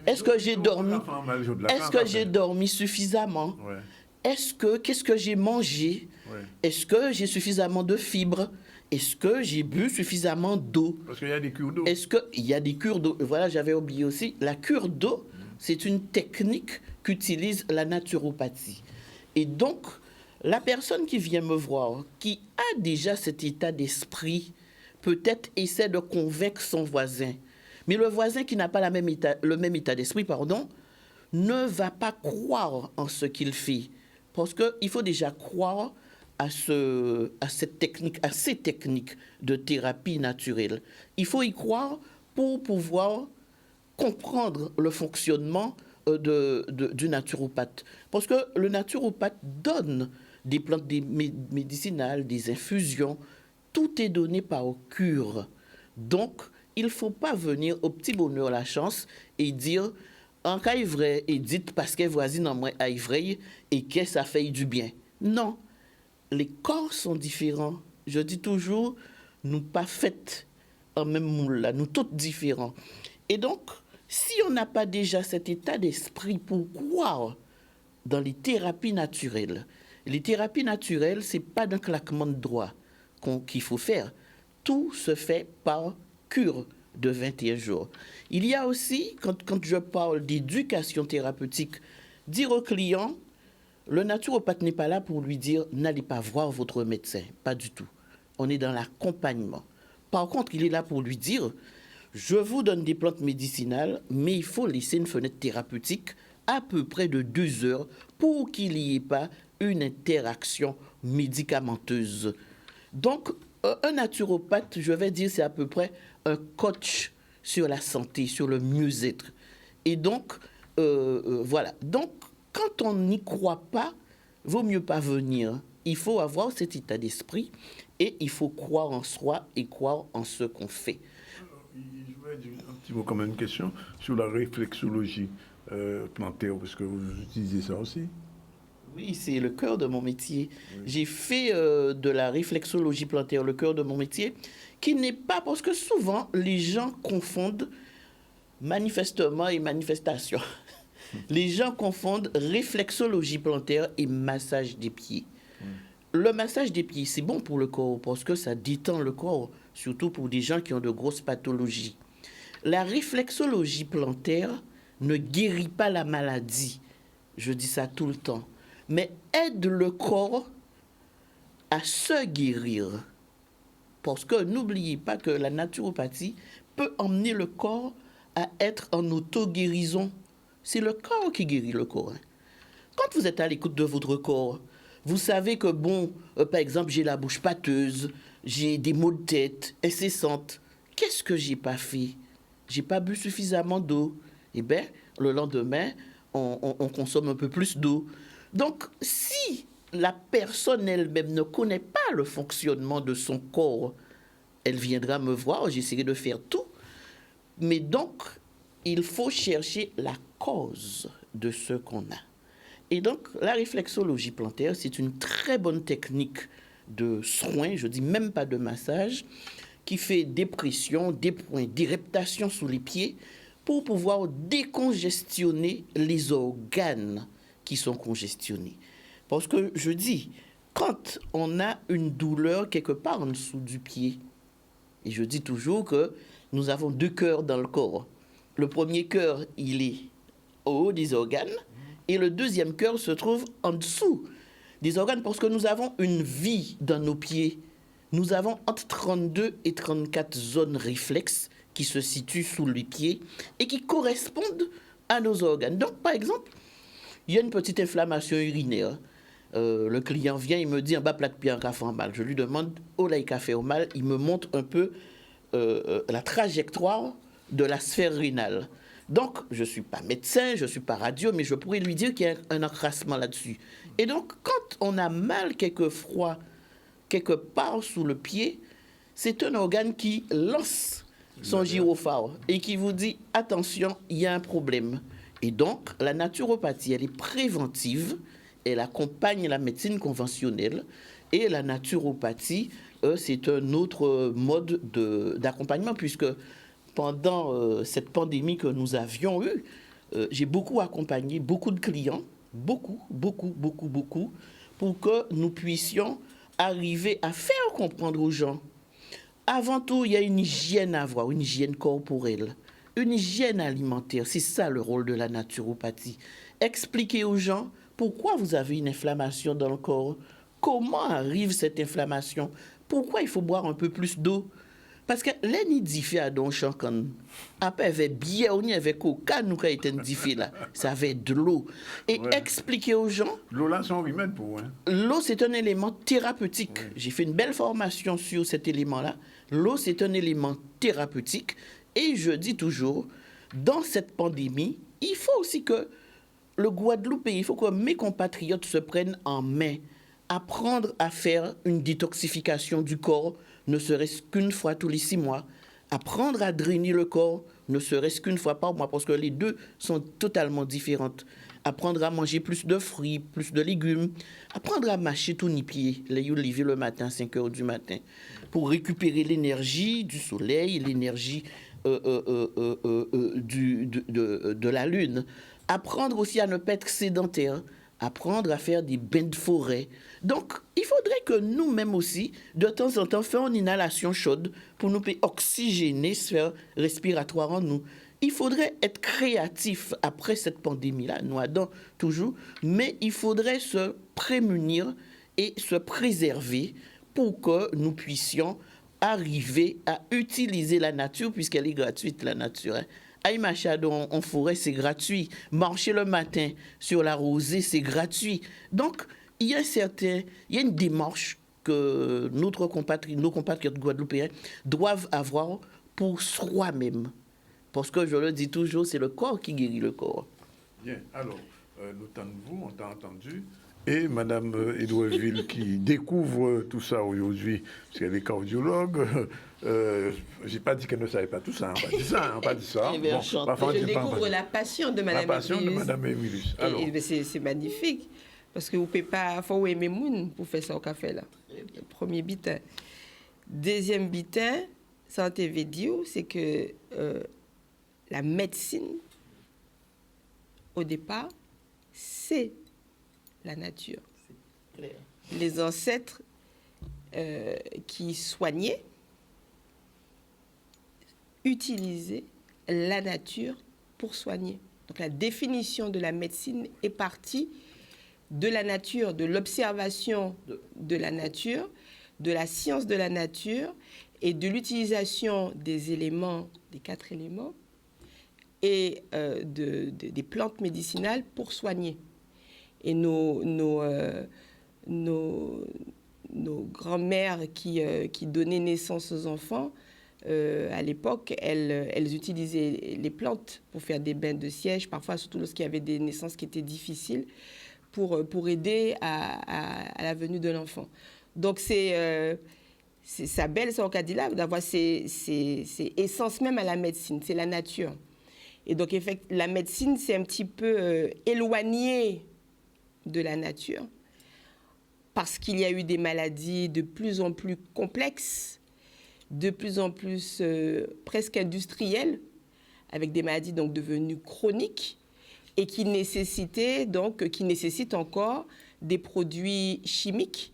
Est-ce que j'ai dormi? Est-ce que j'ai dormi suffisamment? Qu'est-ce que j'ai mangé? Est-ce que j'ai suffisamment de fibres? Est-ce que j'ai bu suffisamment d'eau? Parce qu'il y a des cures d'eau. Est-ce qu'il y a des cures d'eau? Voilà, j'avais oublié aussi. La cure d'eau, c'est une technique qu'utilise la naturopathie. Et donc, la personne qui vient me voir, qui a déjà cet état d'esprit, peut-être essaie de convaincre son voisin. Mais le voisin qui n'a pas le même état d'esprit, ne va pas croire en ce qu'il fait. Parce qu'il faut déjà croire à ces techniques de thérapie naturelle. Il faut y croire pour pouvoir comprendre le fonctionnement du naturopathe. Parce que le naturopathe donne des plantes médicinales, des infusions. Tout est donné par cure. Donc, il ne faut pas venir au petit bonheur la chance et dire en cas vrai et dites parce que voisine en moi a vrai et que ça fait du bien. Non, les corps sont différents. Je dis toujours, nous pas faites en même moule là, nous tous différents. Et donc, si on n'a pas déjà cet état d'esprit pour croire dans les thérapies naturelles, c'est pas d'un claquement de doigts qu'il faut faire. Tout se fait par cure de 21 jours. Il y a aussi, quand je parle d'éducation thérapeutique, dire au client, le naturopathe n'est pas là pour lui dire « n'allez pas voir votre médecin ». Pas du tout. On est dans l'accompagnement. Par contre, il est là pour lui dire « je vous donne des plantes médicinales, mais il faut laisser une fenêtre thérapeutique à peu près de 2 heures pour qu'il n'y ait pas une interaction médicamenteuse ». Donc, un naturopathe, je vais dire, c'est à peu près un coach sur la santé, sur le mieux-être. Et donc, voilà. Donc, quand on n'y croit pas, vaut mieux pas venir. Il faut avoir cet état d'esprit et il faut croire en soi et croire en ce qu'on fait. Je voudrais dire un petit mot, comme une question, sur la réflexologie plantaire, parce que vous utilisez ça aussi. Oui, c'est le cœur de mon métier. Oui. J'ai fait de la réflexologie plantaire le cœur de mon métier, qui n'est pas... Parce que souvent, les gens confondent manifestement et manifestation. Les gens confondent réflexologie plantaire et massage des pieds. Le massage des pieds, c'est bon pour le corps, parce que ça détend le corps, surtout pour des gens qui ont de grosses pathologies. La réflexologie plantaire ne guérit pas la maladie. Je dis ça tout le temps. Mais aide le corps à se guérir. Parce que n'oubliez pas que la naturopathie peut emmener le corps à être en auto-guérison. C'est le corps qui guérit le corps. Quand vous êtes à l'écoute de votre corps, vous savez que, par exemple, j'ai la bouche pâteuse, j'ai des maux de tête incessantes. Qu'est-ce que j'ai pas fait? J'ai pas bu suffisamment d'eau. Eh bien, le lendemain, on consomme un peu plus d'eau. Donc, si la personne elle-même ne connaît pas le fonctionnement de son corps, elle viendra me voir, j'essaierai de faire tout. Mais donc, il faut chercher la cause de ce qu'on a. Et donc, la réflexologie plantaire, c'est une très bonne technique de soin, je dis même pas de massage, qui fait des pressions, des points, des réptations sous les pieds pour pouvoir décongestionner les organes qui sont congestionnés. Parce que je dis, quand on a une douleur quelque part en dessous du pied, et je dis toujours que nous avons 2 cœurs dans le corps. Le premier cœur, il est au haut des organes, et le deuxième cœur se trouve en dessous des organes, parce que nous avons une vie dans nos pieds. Nous avons entre 32 et 34 zones réflexes qui se situent sous les pieds et qui correspondent à nos organes. Donc, par exemple, il y a une petite inflammation urinaire. Le client vient, il me dit, en bas plat de pied, un café en mal. Je lui demande, oh là, il café au mal. Il me montre un peu la trajectoire de la sphère rénale. Donc, je ne suis pas médecin, je ne suis pas radio, mais je pourrais lui dire qu'il y a un encrassement là-dessus. Et donc, quand on a mal, quelque part sous le pied, c'est un organe qui lance son gyrophare et qui vous dit, attention, il y a un problème. Et donc, la naturopathie, elle est préventive, elle accompagne la médecine conventionnelle, et la naturopathie, c'est un autre mode d'accompagnement, puisque pendant cette pandémie que nous avions eue, j'ai beaucoup accompagné beaucoup de clients, beaucoup, pour que nous puissions arriver à faire comprendre aux gens. Avant tout, il y a une hygiène à avoir, une hygiène corporelle, une hygiène alimentaire. C'est ça le rôle de la naturopathie. Expliquer aux gens pourquoi vous avez une inflammation dans le corps, comment arrive cette inflammation, pourquoi il faut boire un peu plus d'eau. Parce que l'année diffé à don chancan, après avec bière, on y avait coca, nous quand était diffé là, ça avait de l'eau. Et expliquer aux gens. L'eau là, c'est un remède pour vous. L'eau, c'est un élément thérapeutique. J'ai fait une belle formation sur cet élément-là. L'eau, c'est un élément thérapeutique. Et je dis toujours, dans cette pandémie, il faut aussi que le Guadeloupe, il faut que mes compatriotes se prennent en main, apprendre à faire une détoxification du corps, ne serait-ce qu'une fois tous les 6 mois, apprendre à drainer le corps, ne serait-ce qu'une fois par mois, parce que les deux sont totalement différentes. Apprendre à manger plus de fruits, plus de légumes, apprendre à mâcher tout ni pied, les lever le matin, 5 heures du matin, pour récupérer l'énergie du soleil, l'énergie de la lune. Apprendre aussi à ne pas être sédentaire, apprendre à faire des bains de forêt. Donc, il faudrait que nous-mêmes aussi, de temps en temps, fassions une inhalation chaude pour nous oxygéner la sphère respiratoire en nous. Il faudrait être créatif après cette pandémie-là, nous adorons toujours, mais il faudrait se prémunir et se préserver pour que nous puissions arriver à utiliser la nature, puisqu'elle est gratuite, la nature. Aïe Machado en forêt, c'est gratuit. Marcher le matin sur la rosée, c'est gratuit. Donc, il y a une démarche que nos compatriotes guadeloupéens doivent avoir pour soi-même. Parce que je le dis toujours, c'est le corps qui guérit le corps. Bien, alors, nous vous, on t'a entendu. Et Mme Edouardville qui découvre tout ça aujourd'hui, parce qu'elle est cardiologue. Je n'ai pas dit qu'elle ne savait pas tout ça, on n'a pas dit ça. Je découvre la passion de Mme Emilus. La passion de Mme Emilus. C'est magnifique, parce que vous ne pouvez pas faut aimer moun pour faire ça au café là. Le premier bitin. Deuxième bitin, santé védio, c'est que la médecine, au départ, c'est la nature. Les ancêtres qui soignaient utilisaient la nature pour soigner. Donc la définition de la médecine est partie de la nature, de l'observation de la nature, de la science de la nature et de l'utilisation des éléments, des 4 éléments, et des plantes médicinales pour soigner. Et nos grands-mères qui donnaient naissance aux enfants, à l'époque, elles utilisaient les plantes pour faire des bains de siège, parfois surtout lorsqu'il y avait des naissances qui étaient difficiles, pour aider à la venue de l'enfant. Donc c'est sa belle, ça, on dit là, d'avoir c'est essence même à la médecine, c'est la nature. Et donc effectivement, la médecine, c'est un petit peu éloigné de la nature, parce qu'il y a eu des maladies de plus en plus complexes, de plus en plus presque industrielles, avec des maladies donc devenues chroniques, et qui nécessite encore des produits chimiques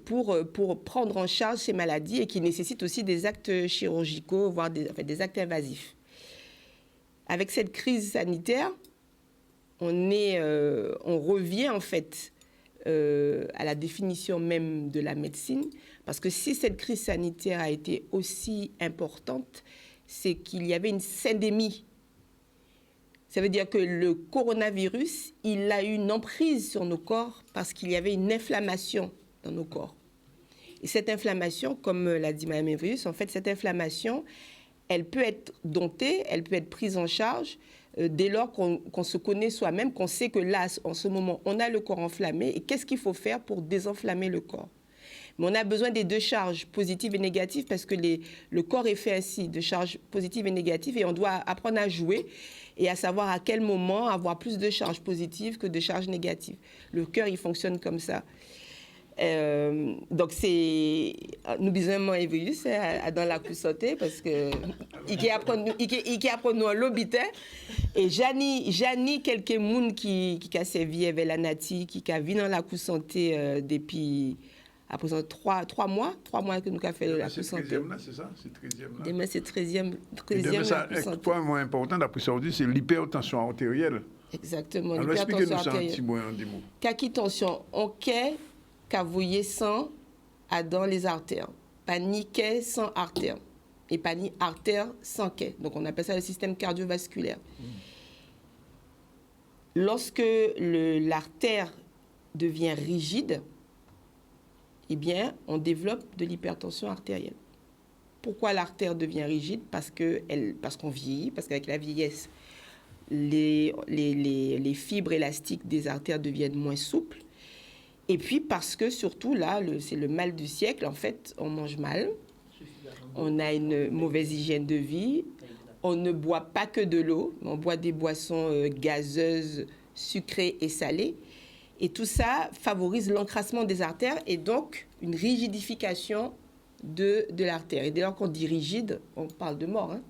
pour prendre en charge ces maladies et qui nécessitent aussi des actes chirurgicaux, voire des actes invasifs. Avec cette crise sanitaire, on revient en fait à la définition même de la médecine, parce que si cette crise sanitaire a été aussi importante, c'est qu'il y avait une syndémie. Ça veut dire que le coronavirus, il a eu une emprise sur nos corps parce qu'il y avait une inflammation dans nos corps. Et cette inflammation, comme l'a dit Mme Evrius, en fait, cette inflammation, elle peut être domptée, elle peut être prise en charge dès lors qu'on se connaît soi-même, qu'on sait que là, en ce moment, on a le corps enflammé et qu'est-ce qu'il faut faire pour désenflammer le corps. Mais on a besoin des deux charges, positives et négatives, parce que le corps est fait ainsi, de charges positives et négatives, et on doit apprendre à jouer et à savoir à quel moment avoir plus de charges positives que de charges négatives. Le cœur, il fonctionne comme ça. Donc, nous disons Evrius dans la coussauté, parce que il apprend nous à l'hôpital. Et Jani quelques moun qui a servi avec la nati, qui a vu dans la coussauté depuis à présent 3 mois que nous avons fait la coussauté. C'est 13e là, c'est ça? C'est 13e là. Demain, c'est 13e. Un point moins important, d'après ça, c'est l'hypertension artérielle. Exactement. Alors, expliquez-nous ça un petit mot, en des mots. Hypertension, on voyez sang dans les artères. Pas ni quai sans artère. Et pas ni artère sans quai. Donc, on appelle ça le système cardiovasculaire. Lorsque l'artère devient rigide, eh bien, on développe de l'hypertension artérielle. Pourquoi l'artère devient rigide? Parce qu'on vieillit, parce qu'avec la vieillesse, les fibres élastiques des artères deviennent moins souples. Et puis parce que surtout, là, c'est le mal du siècle, en fait, on mange mal, on a une mauvaise hygiène de vie, on ne boit pas que de l'eau, on boit des boissons gazeuses, sucrées et salées. Et tout ça favorise l'encrassement des artères et donc une rigidification de l'artère. Et dès lors qu'on dit rigide, on parle de mort. Hein.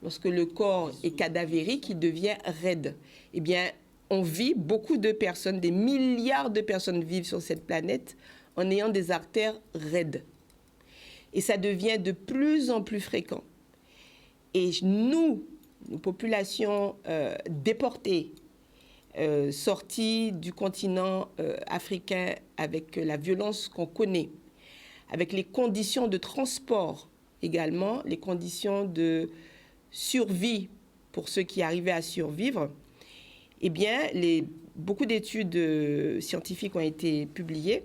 Lorsque le corps est cadavérique, il devient raide. Eh bien, on vit, beaucoup de personnes, des milliards de personnes vivent sur cette planète en ayant des artères raides. Et ça devient de plus en plus fréquent. Et nous populations déportées, sorties du continent africain avec la violence qu'on connaît, avec les conditions de transport également, les conditions de survie pour ceux qui arrivaient à survivre, eh bien, beaucoup d'études scientifiques ont été publiées,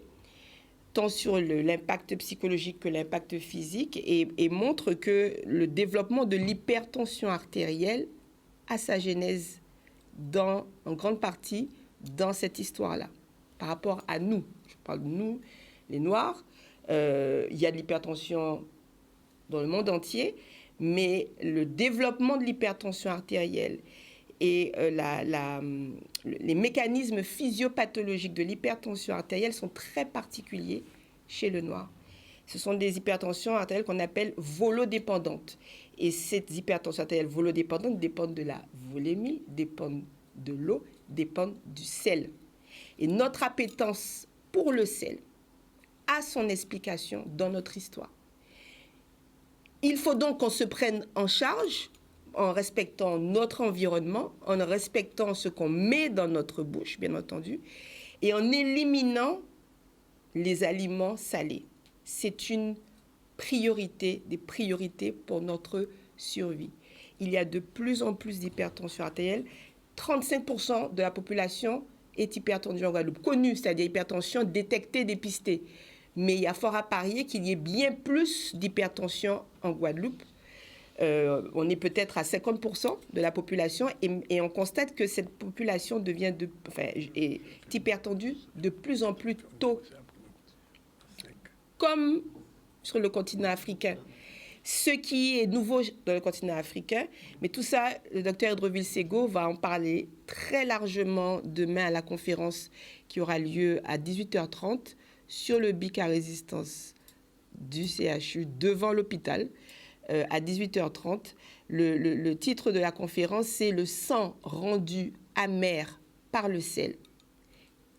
tant sur l'impact psychologique que l'impact physique, et montrent que le développement de l'hypertension artérielle a sa genèse en grande partie dans cette histoire-là, par rapport à nous. Je parle de nous, les Noirs. Il y a de l'hypertension dans le monde entier, mais le développement de l'hypertension artérielle et les mécanismes physiopathologiques de l'hypertension artérielle sont très particuliers chez le Noir. Ce sont des hypertensions artérielles qu'on appelle volodépendantes. Et ces hypertensions artérielles volodépendantes dépendent de la volémie, dépendent de l'eau, dépendent du sel. Et notre appétence pour le sel a son explication dans notre histoire. Il faut donc qu'on se prenne en charge en respectant notre environnement, en respectant ce qu'on met dans notre bouche, bien entendu, et en éliminant les aliments salés. C'est une priorité, des priorités pour notre survie. Il y a de plus en plus d'hypertension artérielle. 35% de la population est hypertendue en Guadeloupe, connue, c'est-à-dire hypertension détectée, dépistée. Mais il y a fort à parier qu'il y ait bien plus d'hypertension en Guadeloupe. On est peut-être à 50% de la population et on constate que cette population est hypertendue de plus en plus tôt, comme sur le continent africain. Ce qui est nouveau dans le continent africain, mais tout ça, le docteur Edreville-Segaud va en parler très largement demain à la conférence qui aura lieu à 18h30 sur le BIC à résistance du CHU devant l'hôpital. à 18h30. Le titre de la conférence, c'est « Le sang rendu amer par le sel.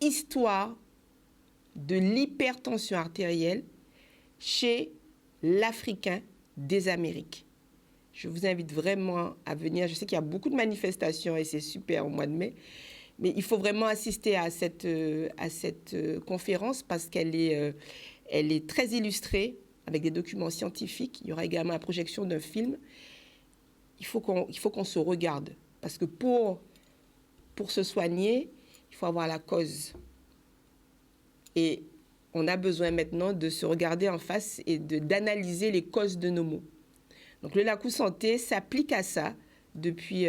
Histoire de l'hypertension artérielle chez l'Africain des Amériques ». Je vous invite vraiment à venir. Je sais qu'il y a beaucoup de manifestations et c'est super au mois de mai. Mais il faut vraiment assister à cette conférence parce qu'elle est très illustrée avec des documents scientifiques. Il y aura également la projection d'un film. Il faut qu'on se regarde parce que pour se soigner, il faut avoir la cause. Et on a besoin maintenant de se regarder en face et d'analyser les causes de nos maux. Donc le Lakou Santé s'applique à ça depuis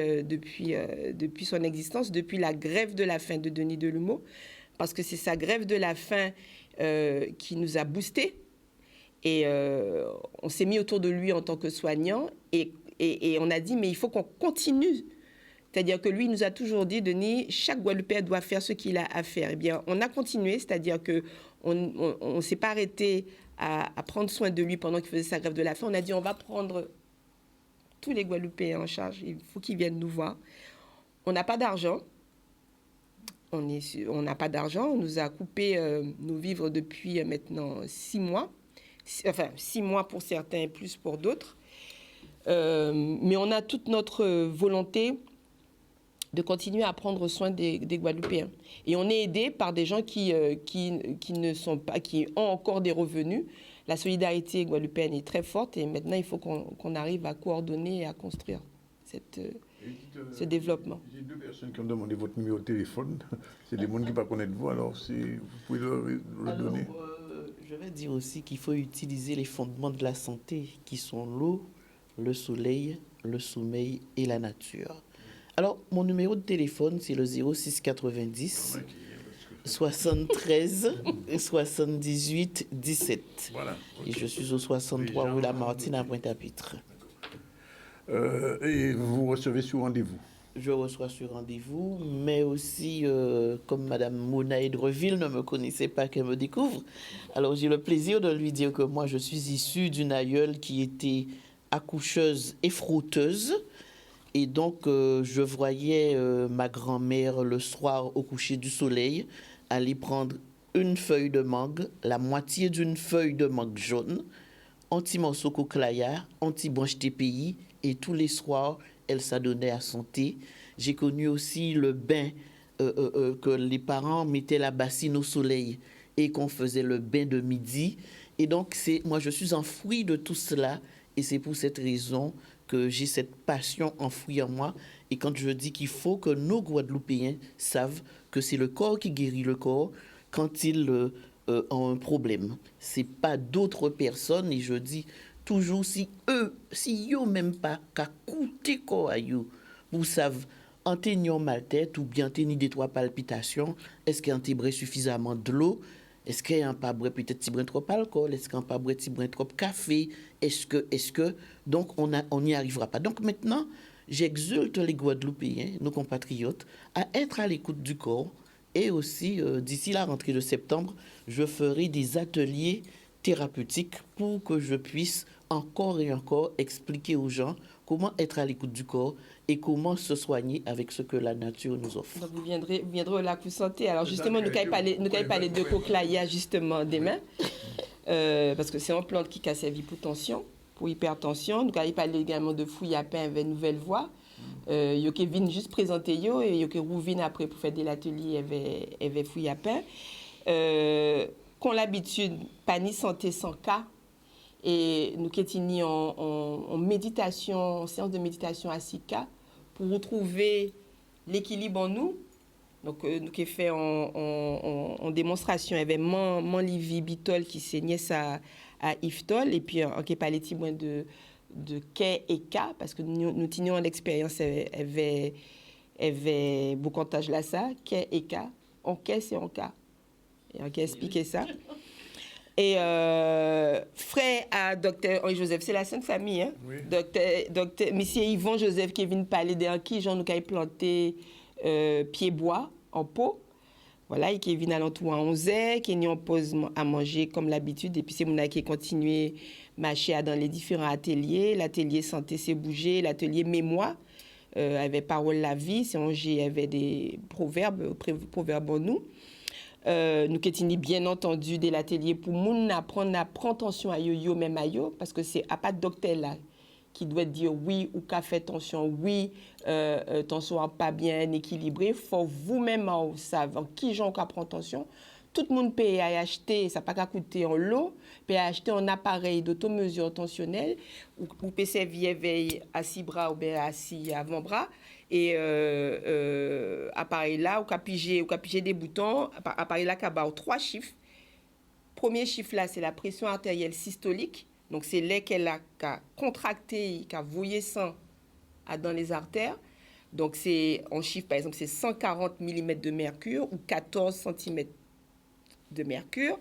son existence, depuis la grève de la faim de Denis Delumeau, parce que c'est sa grève de la faim qui nous a boostés. Et on s'est mis autour de lui en tant que soignant et on a dit, mais il faut qu'on continue. C'est-à-dire que lui, il nous a toujours dit, Denis, chaque Guadeloupéen doit faire ce qu'il a à faire. Eh bien, on a continué, c'est-à-dire qu'on ne s'est pas arrêté à prendre soin de lui pendant qu'il faisait sa grève de la faim. On a dit, on va prendre tous les Guadeloupéens en charge. Il faut qu'ils viennent nous voir. On n'a pas d'argent. On n'a pas d'argent. On nous a coupé nos vivres depuis maintenant 6 mois. Enfin, 6 mois pour certains et plus pour d'autres. Mais on a toute notre volonté de continuer à prendre soin des Guadeloupéens. Et on est aidé par des gens qui ont encore des revenus. La solidarité guadeloupéenne est très forte et maintenant il faut qu'on arrive à coordonner et à construire ce développement. J'ai 2 personnes qui ont demandé votre numéro de téléphone. C'est des gens qui ne pas connaître vous, alors si vous pouvez le donner. Je vais dire aussi qu'il faut utiliser les fondements de la santé qui sont l'eau, le soleil, le sommeil et la nature. Alors, mon numéro de téléphone, c'est le 0690 73 78 17. Voilà. Et je suis au 63 rue Lamartine à Pointe-à-Pitre. Et vous recevez sur rendez-vous? Je reçois sur rendez-vous, mais aussi, comme Madame Mona Edreville ne me connaissait pas, qu'elle me découvre, alors j'ai le plaisir de lui dire que moi, je suis issue d'une aïeule qui était accoucheuse et frotteuse. Et donc, je voyais ma grand-mère le soir au coucher du soleil aller prendre une feuille de mangue, la moitié d'une feuille de mangue jaune, anti-morceau coquelaya, anti-branche TPI, et tous les soirs, elle s'adonnait à son thé. J'ai connu aussi le bain que les parents mettaient la bassine au soleil et qu'on faisait le bain de midi. Et donc, moi, je suis enfouie de tout cela et c'est pour cette raison que j'ai cette passion enfouie en moi. Et quand je dis qu'il faut que nos Guadeloupéens savent que c'est le corps qui guérit le corps quand ils ont un problème. Ce n'est pas d'autres personnes. Et je dis toujours, si eux n'ont même pas qu'à coûter corps à eux, vous savez, en tenant mal tête ou bien tenir des 3 palpitations, est-ce qu'il y a un suffisamment de l'eau? Est-ce qu'il y a un pas peut-être trop alcool? Est-ce qu'il y a un pas trop café? Est-ce que donc on n'y arrivera pas. Donc maintenant, j'exulte les Guadeloupéens, nos compatriotes, à être à l'écoute du corps. Et aussi, d'ici la rentrée de septembre, je ferai des ateliers thérapeutiques pour que je puisse encore et encore expliquer aux gens comment être à l'écoute du corps et comment se soigner avec ce que la nature nous offre. Donc vous viendrez au Lakou Santé. Alors justement, nous allons parler de cochlearia justement demain, parce que c'est une plante qui a servi pour tension, pour hypertension. Nous allons parler également de fouille à pain avec nouvelle voix. Yo qui vient juste présenter yo et yo qui rouvine après pour faire de l'atelier avec fouille à pain. Qu'on l'habitude pas ni santé sans cas. Et nous qui en méditation, en séance de méditation à 6 cas pour retrouver l'équilibre en nous. Donc, nous qui fait en démonstration avec Livy Bitol qui saignait ça à Iftol et puis on qui parlait de Quai et K parce que nous tenions l'expérience avait beaucoup de là ça Quai et K en Quai c'est en K et on qui expliqué ça. Et frère à docteur Henri Joseph, c'est la sainte famille, hein? Oui. Docteur monsieur Yvon Joseph qui est venu parler d'un qui Jean nous a planté pied bois en pot. Voilà, et qui vient à l'entour à 11h, qui est en pause à manger comme l'habitude. Et puis, c'est mon qui est continué marcher dans les différents ateliers. L'atelier santé, c'est bouger. L'atelier mémoire, avec parole la vie. C'est on avait des proverbes en nous. Nous continuons bien entendu de l'atelier pour nous apprendre attention à yo même à yo, parce que c'est à pas de docteur là qui doit dire oui ou qu'a fait tension, oui, tension pas bien équilibré. Faut vous-même savoir qui j'en prend tension. Tout le monde peut acheter, ça n'a pas qu'à coûter en lot, peut acheter un appareil d'automesure tensionnelle ou peut servir veille à 6 bras ou bien à 6 avant-bras. Et appareil là, ou qu'à piger des boutons, appareil là qui a 3 chiffres. Premier chiffre là, c'est la pression artérielle systolique. Donc, c'est là qu'elle a contracté, qui a voyé sang dans les artères. Donc, c'est en chiffre, par exemple, c'est 140 mm de mercure ou 14 cm de mercure.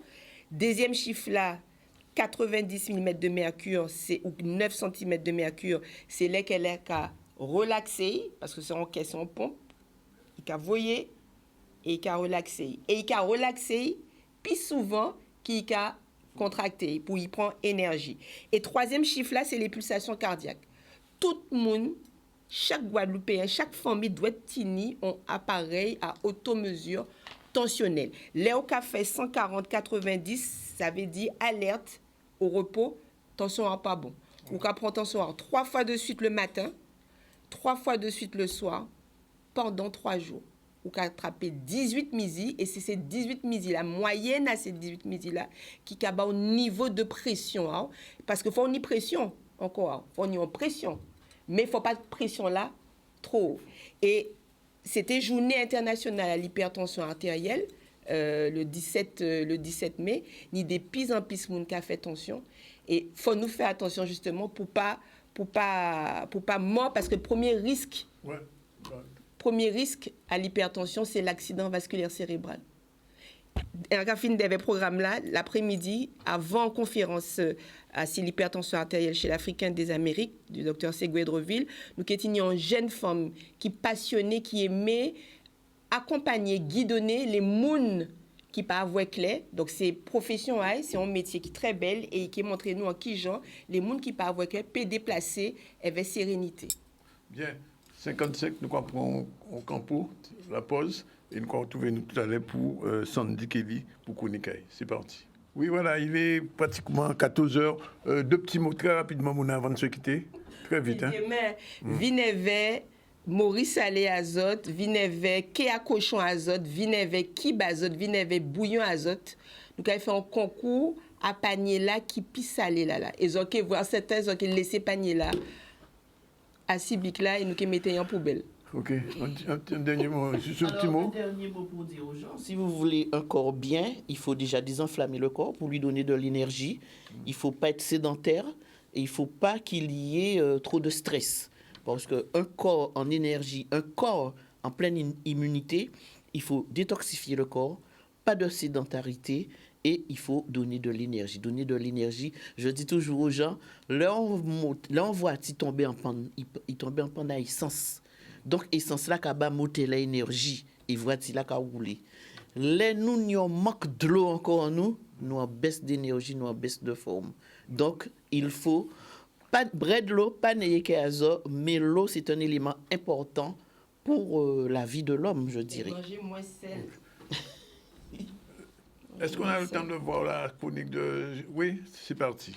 Deuxième chiffre là, 90 mm de mercure ou 9 cm de mercure, c'est là qu'elle a relaxé, parce que c'est en caisse en pompe, il a voyé et il a relaxé. Et il a relaxé, puis souvent, qu'il a contracté pour y prendre énergie. Et troisième chiffre là, c'est les pulsations cardiaques. Tout le monde, chaque Guadeloupéen, chaque famille doit tenir un appareil à automesure tensionnelle. Léo qui a fait 140-90, ça veut dire alerte au repos, tension à pas bon. Ou qu'à prendre tension à 3 fois de suite le matin, 3 fois de suite le soir, pendant 3 jours. Ou qu'à attraper 18 misi, et c'est ces 18 misi, la moyenne à ces 18 misi-là, qui a au niveau de pression. Hein, parce qu'il faut une pression, encore, il faut une pression. Mais il ne faut pas de pression là, trop. Et c'était Journée internationale à l'hypertension artérielle, le 17 mai, ni des pis en pis moun qui a fait tension. Et il faut nous faire attention justement pour pas mort, parce que le premier risque... Ouais. Premier risque à l'hypertension, c'est l'accident vasculaire cérébral. Rafine avait programme là, l'après-midi, avant conférence sur l'hypertension artérielle chez l'Africain des Amériques, du docteur Seguedreville, nous étions une jeune femme qui passionnée, qui aimait accompagner, guidonner les mouns qui pas avoir clair. Donc c'est profession, c'est un métier qui est très belle et qui montre nous en qui genre les mouns qui pas avoir clair peuvent déplacer avec sérénité. Bien. 55, nous prenons au campo, la pause, et nous allons retrouver nous tout à l'heure pour Sandy Kelly, pour Konikaï. C'est parti. Oui, voilà, il est pratiquement 14 heures. 2 petits mots très rapidement, mon avant de se quitter. Très vite. Hein. Vineve, Maurice Allé Azote, Vineve, Kéa Cochon Azote, Vineve, Kib Azote, Vineve, Bouillon Azote. Nous avons fait un concours à panier là qui pisse salé là. Et donc, voir certains, ils ont laissé panier là. À Cibic là et nous qui mettons en poubelle. Ok, un dernier mot, juste un petit mot. Un dernier mot pour dire aux gens, si vous voulez un corps bien, il faut déjà désenflammer le corps pour lui donner de l'énergie. Il ne faut pas être sédentaire et il ne faut pas qu'il y ait trop de stress. Parce qu'un corps en énergie, un corps en pleine immunité, il faut détoxifier le corps, pas de sédentarité. Et il faut donner de l'énergie. Donner de l'énergie, je dis toujours aux gens, là on voit il tomber en panne, il tombe en panne à essence. Donc, essence là, qui va monter l'énergie, et voici là qui a roulé. Là, nous avons manque de l'eau encore en nous, nous avons baisse d'énergie, nous avons baisse de forme. Donc, il faut pas de l'eau, pas de azote, mais l'eau, c'est un élément important pour la vie de l'homme, je dirais. Manger moins sel. Est-ce qu'on a le temps de voir la chronique de... Oui, c'est parti.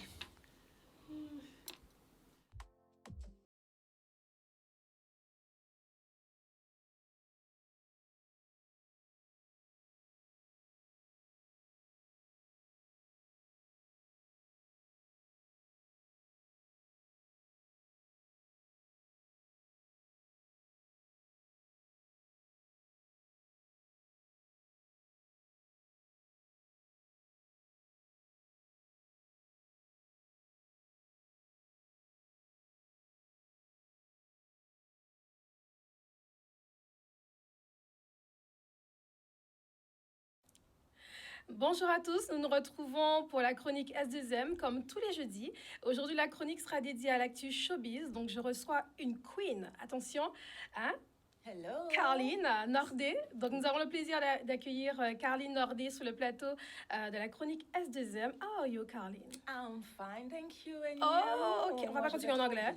Bonjour à tous, nous nous retrouvons pour la chronique S2M comme tous les jeudis. Aujourd'hui, la chronique sera dédiée à l'actu showbiz, donc je reçois une queen. Attention, hein? Carline Nordé. Donc, nous avons le plaisir d'accueillir Carline Nordé sur le plateau de la chronique S2M. How are you, Carline? I'm fine, thank you. And Oh, you? ok. On va pas continuer en anglais.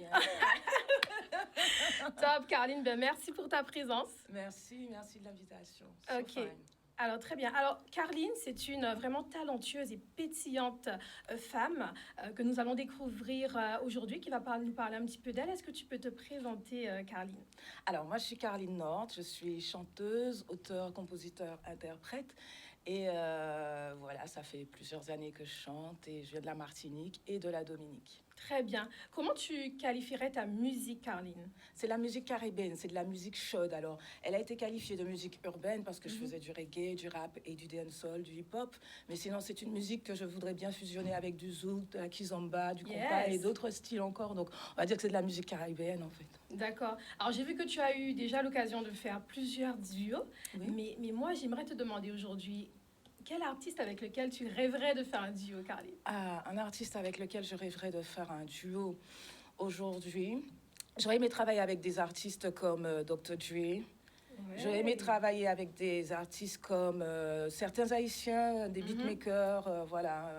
Top, Carline. Ben, merci pour ta présence. Merci de l'invitation. Ok. So fine. Alors, très bien. Alors, Carline, c'est une vraiment talentueuse et pétillante femme que nous allons découvrir aujourd'hui, qui va nous parler un petit peu d'elle. Est-ce que tu peux te présenter, Carline? Alors, moi, je suis Carline Nord, je suis chanteuse, auteure, compositeur, interprète. Et voilà, ça fait plusieurs années que je chante et je viens de la Martinique et de la Dominique. Très bien. Comment tu qualifierais ta musique, Carline? C'est la musique caribéenne, c'est de la musique chaude. Alors, elle a été qualifiée de musique urbaine parce que je faisais du reggae, du rap et du dancehall, du hip-hop. Mais sinon, c'est une musique que je voudrais bien fusionner avec du zouk, de la kizomba, du compas et d'autres styles encore. Donc, on va dire que c'est de la musique caribéenne, en fait. D'accord. Alors, j'ai vu que tu as eu déjà l'occasion de faire plusieurs duos. Oui. Mais moi, j'aimerais te demander aujourd'hui, quel artiste avec lequel tu rêverais de faire un duo, Carline? Un artiste avec lequel je rêverais de faire un duo aujourd'hui. J'aurais aimé travailler avec des artistes comme Dr. Dre. J'aurais aimé travailler avec des artistes comme certains Haïtiens, des beatmakers, voilà,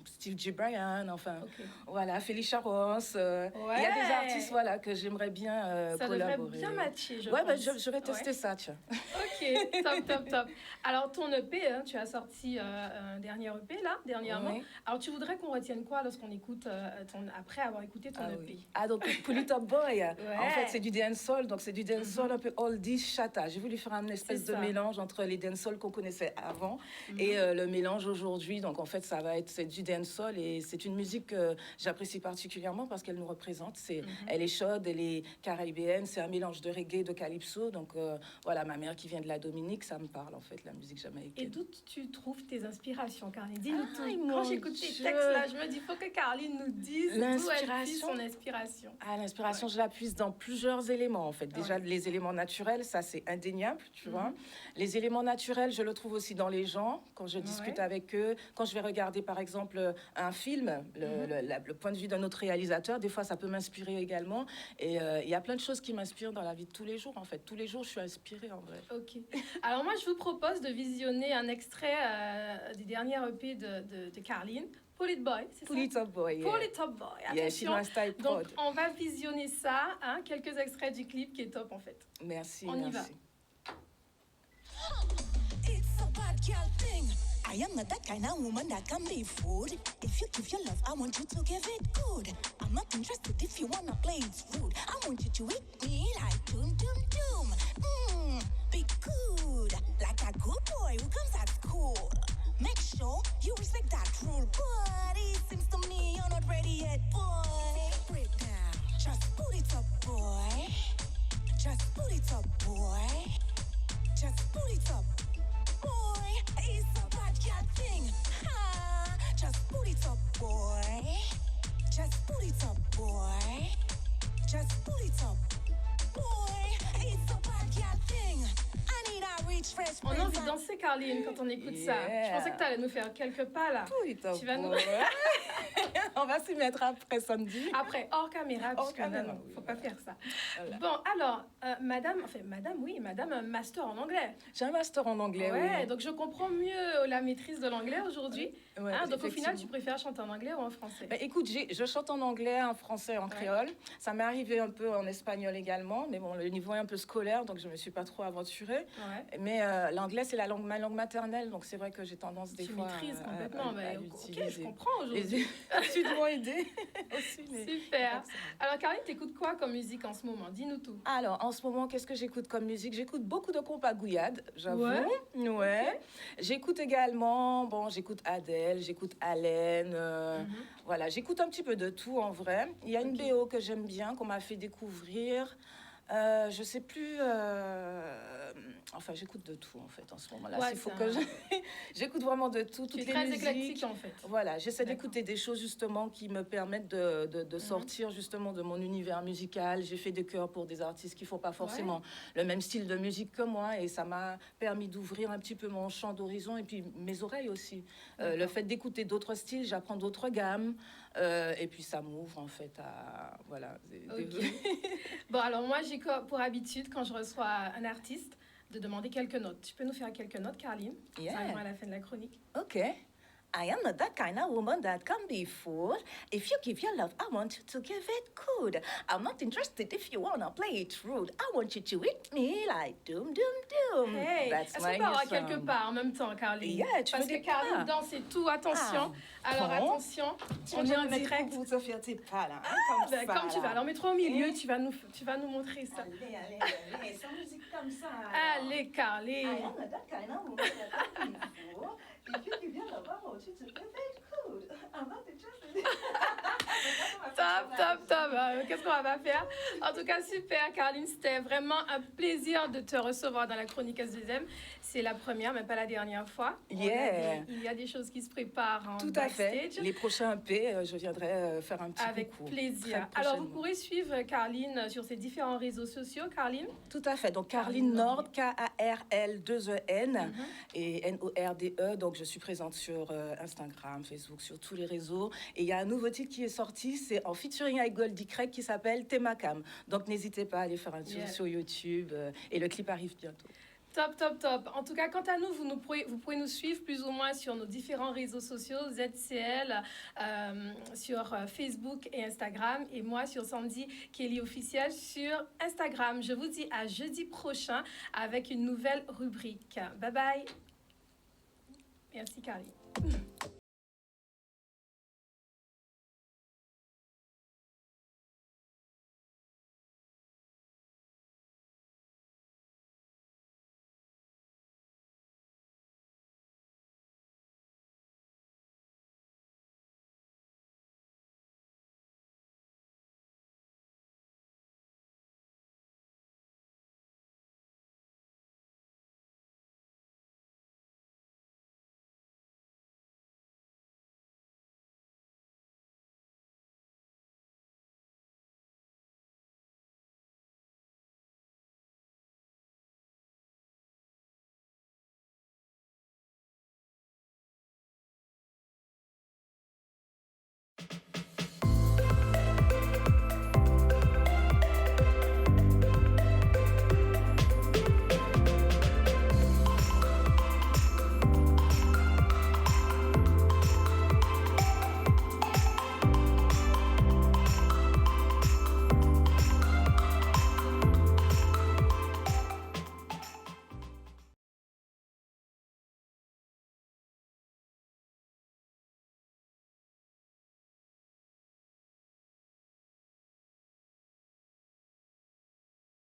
Steve J. Bryan, enfin, voilà, Felicia Ross. Il y a des artistes, voilà, que j'aimerais bien ça collaborer. Ça devrait bien matcher, je pense. Ouais, je vais tester ça, tiens. Ok, top. Alors, ton EP, hein, tu as sorti un dernier EP, là, dernièrement. Oui. Alors, tu voudrais qu'on retienne quoi lorsqu'on écoute, après avoir écouté ton EP? Oui. Donc, Pull It Up Boy, en fait, c'est du dancehall, donc c'est du dancehall un peu oldies, chata. J'ai voulu faire un espèce de mélange entre les dancehall qu'on connaissait avant et le mélange aujourd'hui. Donc, en fait, c'est du dancehall et c'est une musique que j'apprécie particulièrement parce qu'elle nous représente. Elle est chaude, elle est caribéenne, c'est un mélange de reggae, de calypso. Donc, voilà, ma mère qui vient de la Dominique, ça me parle, en fait, la musique jamaïcaine. Et d'où tu trouves tes inspirations, Carline? Dis-nous tout. Quand j'écoute tes textes, là, je me dis, il faut que Carline nous dise d'où elle puise son inspiration. L'inspiration, je la puise dans plusieurs éléments, en fait. Déjà, les éléments naturels, ça, c'est indéniable, tu vois. Les éléments naturels, je le trouve aussi dans les gens, quand je discute avec eux. Quand je vais regarder, par exemple, un film, le point de vue d'un autre réalisateur, des fois, ça peut m'inspirer également. Et il y a plein de choses qui m'inspirent dans la vie de tous les jours, en fait. Tous les jours, je suis inspirée, en vrai. Ok. Alors moi, je vous propose de visionner un extrait du dernier EP de Carline. Pull It Boy, c'est ça? Pull It Up Boy, yeah. Pull It Up Boy, attention. Donc, on va visionner ça, hein, quelques extraits du clip qui est top, en fait. Merci, on y va. It's a bad girl thing. I am not that kind of woman that can be fooled. If you give your love, I want you to give it good. I'm not interested if you wanna play it rude. I want you to eat me like doom, doom, doom. Be good, like a good boy who comes at school. Make sure you respect that rule. But it seems to me you're not ready yet, boy. Break down. Just put it up, boy. Just put it up, boy. Just put it up, boy. It's a bad girl thing. Ha! Just put it up, boy. Just put it up, boy. Just put it up, boy. It's a bad girl thing. I need a rich fresh. On a envie de danser, Carline, quand on écoute ça. Je pensais que tu allais nous faire quelques pas là. Tu vas nous. On va s'y mettre après samedi. Après, hors caméra, parce que non, faut pas faire ça. Voilà. Bon, alors, madame, un master en anglais. J'ai un master en anglais, oui. Donc je comprends mieux la maîtrise de l'anglais aujourd'hui. Donc au final, tu préfères chanter en anglais ou en français? Écoute, je chante en anglais, en français, en créole. Ça m'est arrivé un peu en espagnol également, mais bon, le niveau est un peu scolaire, donc je me suis pas trop aventurée. Mais l'anglais, c'est ma langue maternelle, donc c'est vrai que j'ai tendance des fois à complètement. l'utiliser. Ok, je comprends aujourd'hui. Tu dois aider aussi. Super. Alors, Carline, t'écoutes quoi comme musique en ce moment? Dis-nous tout. Alors, en ce moment, qu'est-ce que j'écoute comme musique? J'écoute beaucoup de compas gouillade, j'avoue. Ouais. Okay. J'écoute également, j'écoute Adèle, j'écoute Allen. Voilà, j'écoute un petit peu de tout en vrai. Il y a une BO que j'aime bien, qu'on m'a fait découvrir. Je sais plus. Enfin, j'écoute de tout en fait en ce moment-là. Il faut que j'écoute vraiment de tout, toutes les très musiques. Éclectique en fait. Voilà, j'essaie d'écouter des choses justement qui me permettent de sortir justement de mon univers musical. J'ai fait des chœurs pour des artistes qui font pas forcément le même style de musique que moi, et ça m'a permis d'ouvrir un petit peu mon champ d'horizon et puis mes oreilles aussi. Le fait d'écouter d'autres styles, j'apprends d'autres gammes. Et puis ça m'ouvre en fait à voilà. Bon, alors moi j'ai pour habitude quand je reçois un artiste de demander quelques notes. Tu peux nous faire quelques notes, Carline? Yeah. Ça arrivera à la fin de la chronique. Ok. I am not that kind of woman that can be fooled. If you give your love, I want you to give it good. I'm not interested if you wanna play it rude. I want you to hit me like doom, doom, doom. Hey, est-ce qu'on peut avoir quelques pas en même temps, Carline? Yeah, tu Parce veux que des Carline pas? danse et tout, attention. Alors attention, on est en direct. Pour te faire tes pas là, comme ça. Comme tu vas. Alors mets-toi au milieu, tu vas nous montrer ça. Allez, sans musique comme ça. Allez, Carline. I am not that kind of woman that can be fooled. If you give your love, I want you to give it good. I'm not interested. Top. Qu'est-ce qu'on va faire? En tout cas, super, Carline. C'était vraiment un plaisir de te recevoir dans la chronique S2M. C'est la première, mais pas la dernière fois. Yeah. Il y a des choses qui se préparent en Tout à fait. backstage. Les prochains EP, je viendrai faire un petit Avec coucou. plaisir. Très Alors, vous prochainement. pourrez suivre Carline sur ses différents réseaux sociaux. Carline? Tout à fait. Donc, Carline Nord, Karl2EN et Norde. Donc, je suis présente sur Instagram, Facebook, sur tous les réseaux. Et il y a un nouveau titre qui est sorti, c'est en featuring avec Goldie Craig qui s'appelle Temakam. Donc, n'hésitez pas à aller faire un tour sur YouTube. Et le clip arrive bientôt. Top. En tout cas, quant à nous, vous pouvez nous suivre plus ou moins sur nos différents réseaux sociaux, ZCL, sur Facebook et Instagram, et moi sur Sandy Kelly Officiel sur Instagram. Je vous dis à jeudi prochain avec une nouvelle rubrique. Bye bye. Merci, Carly.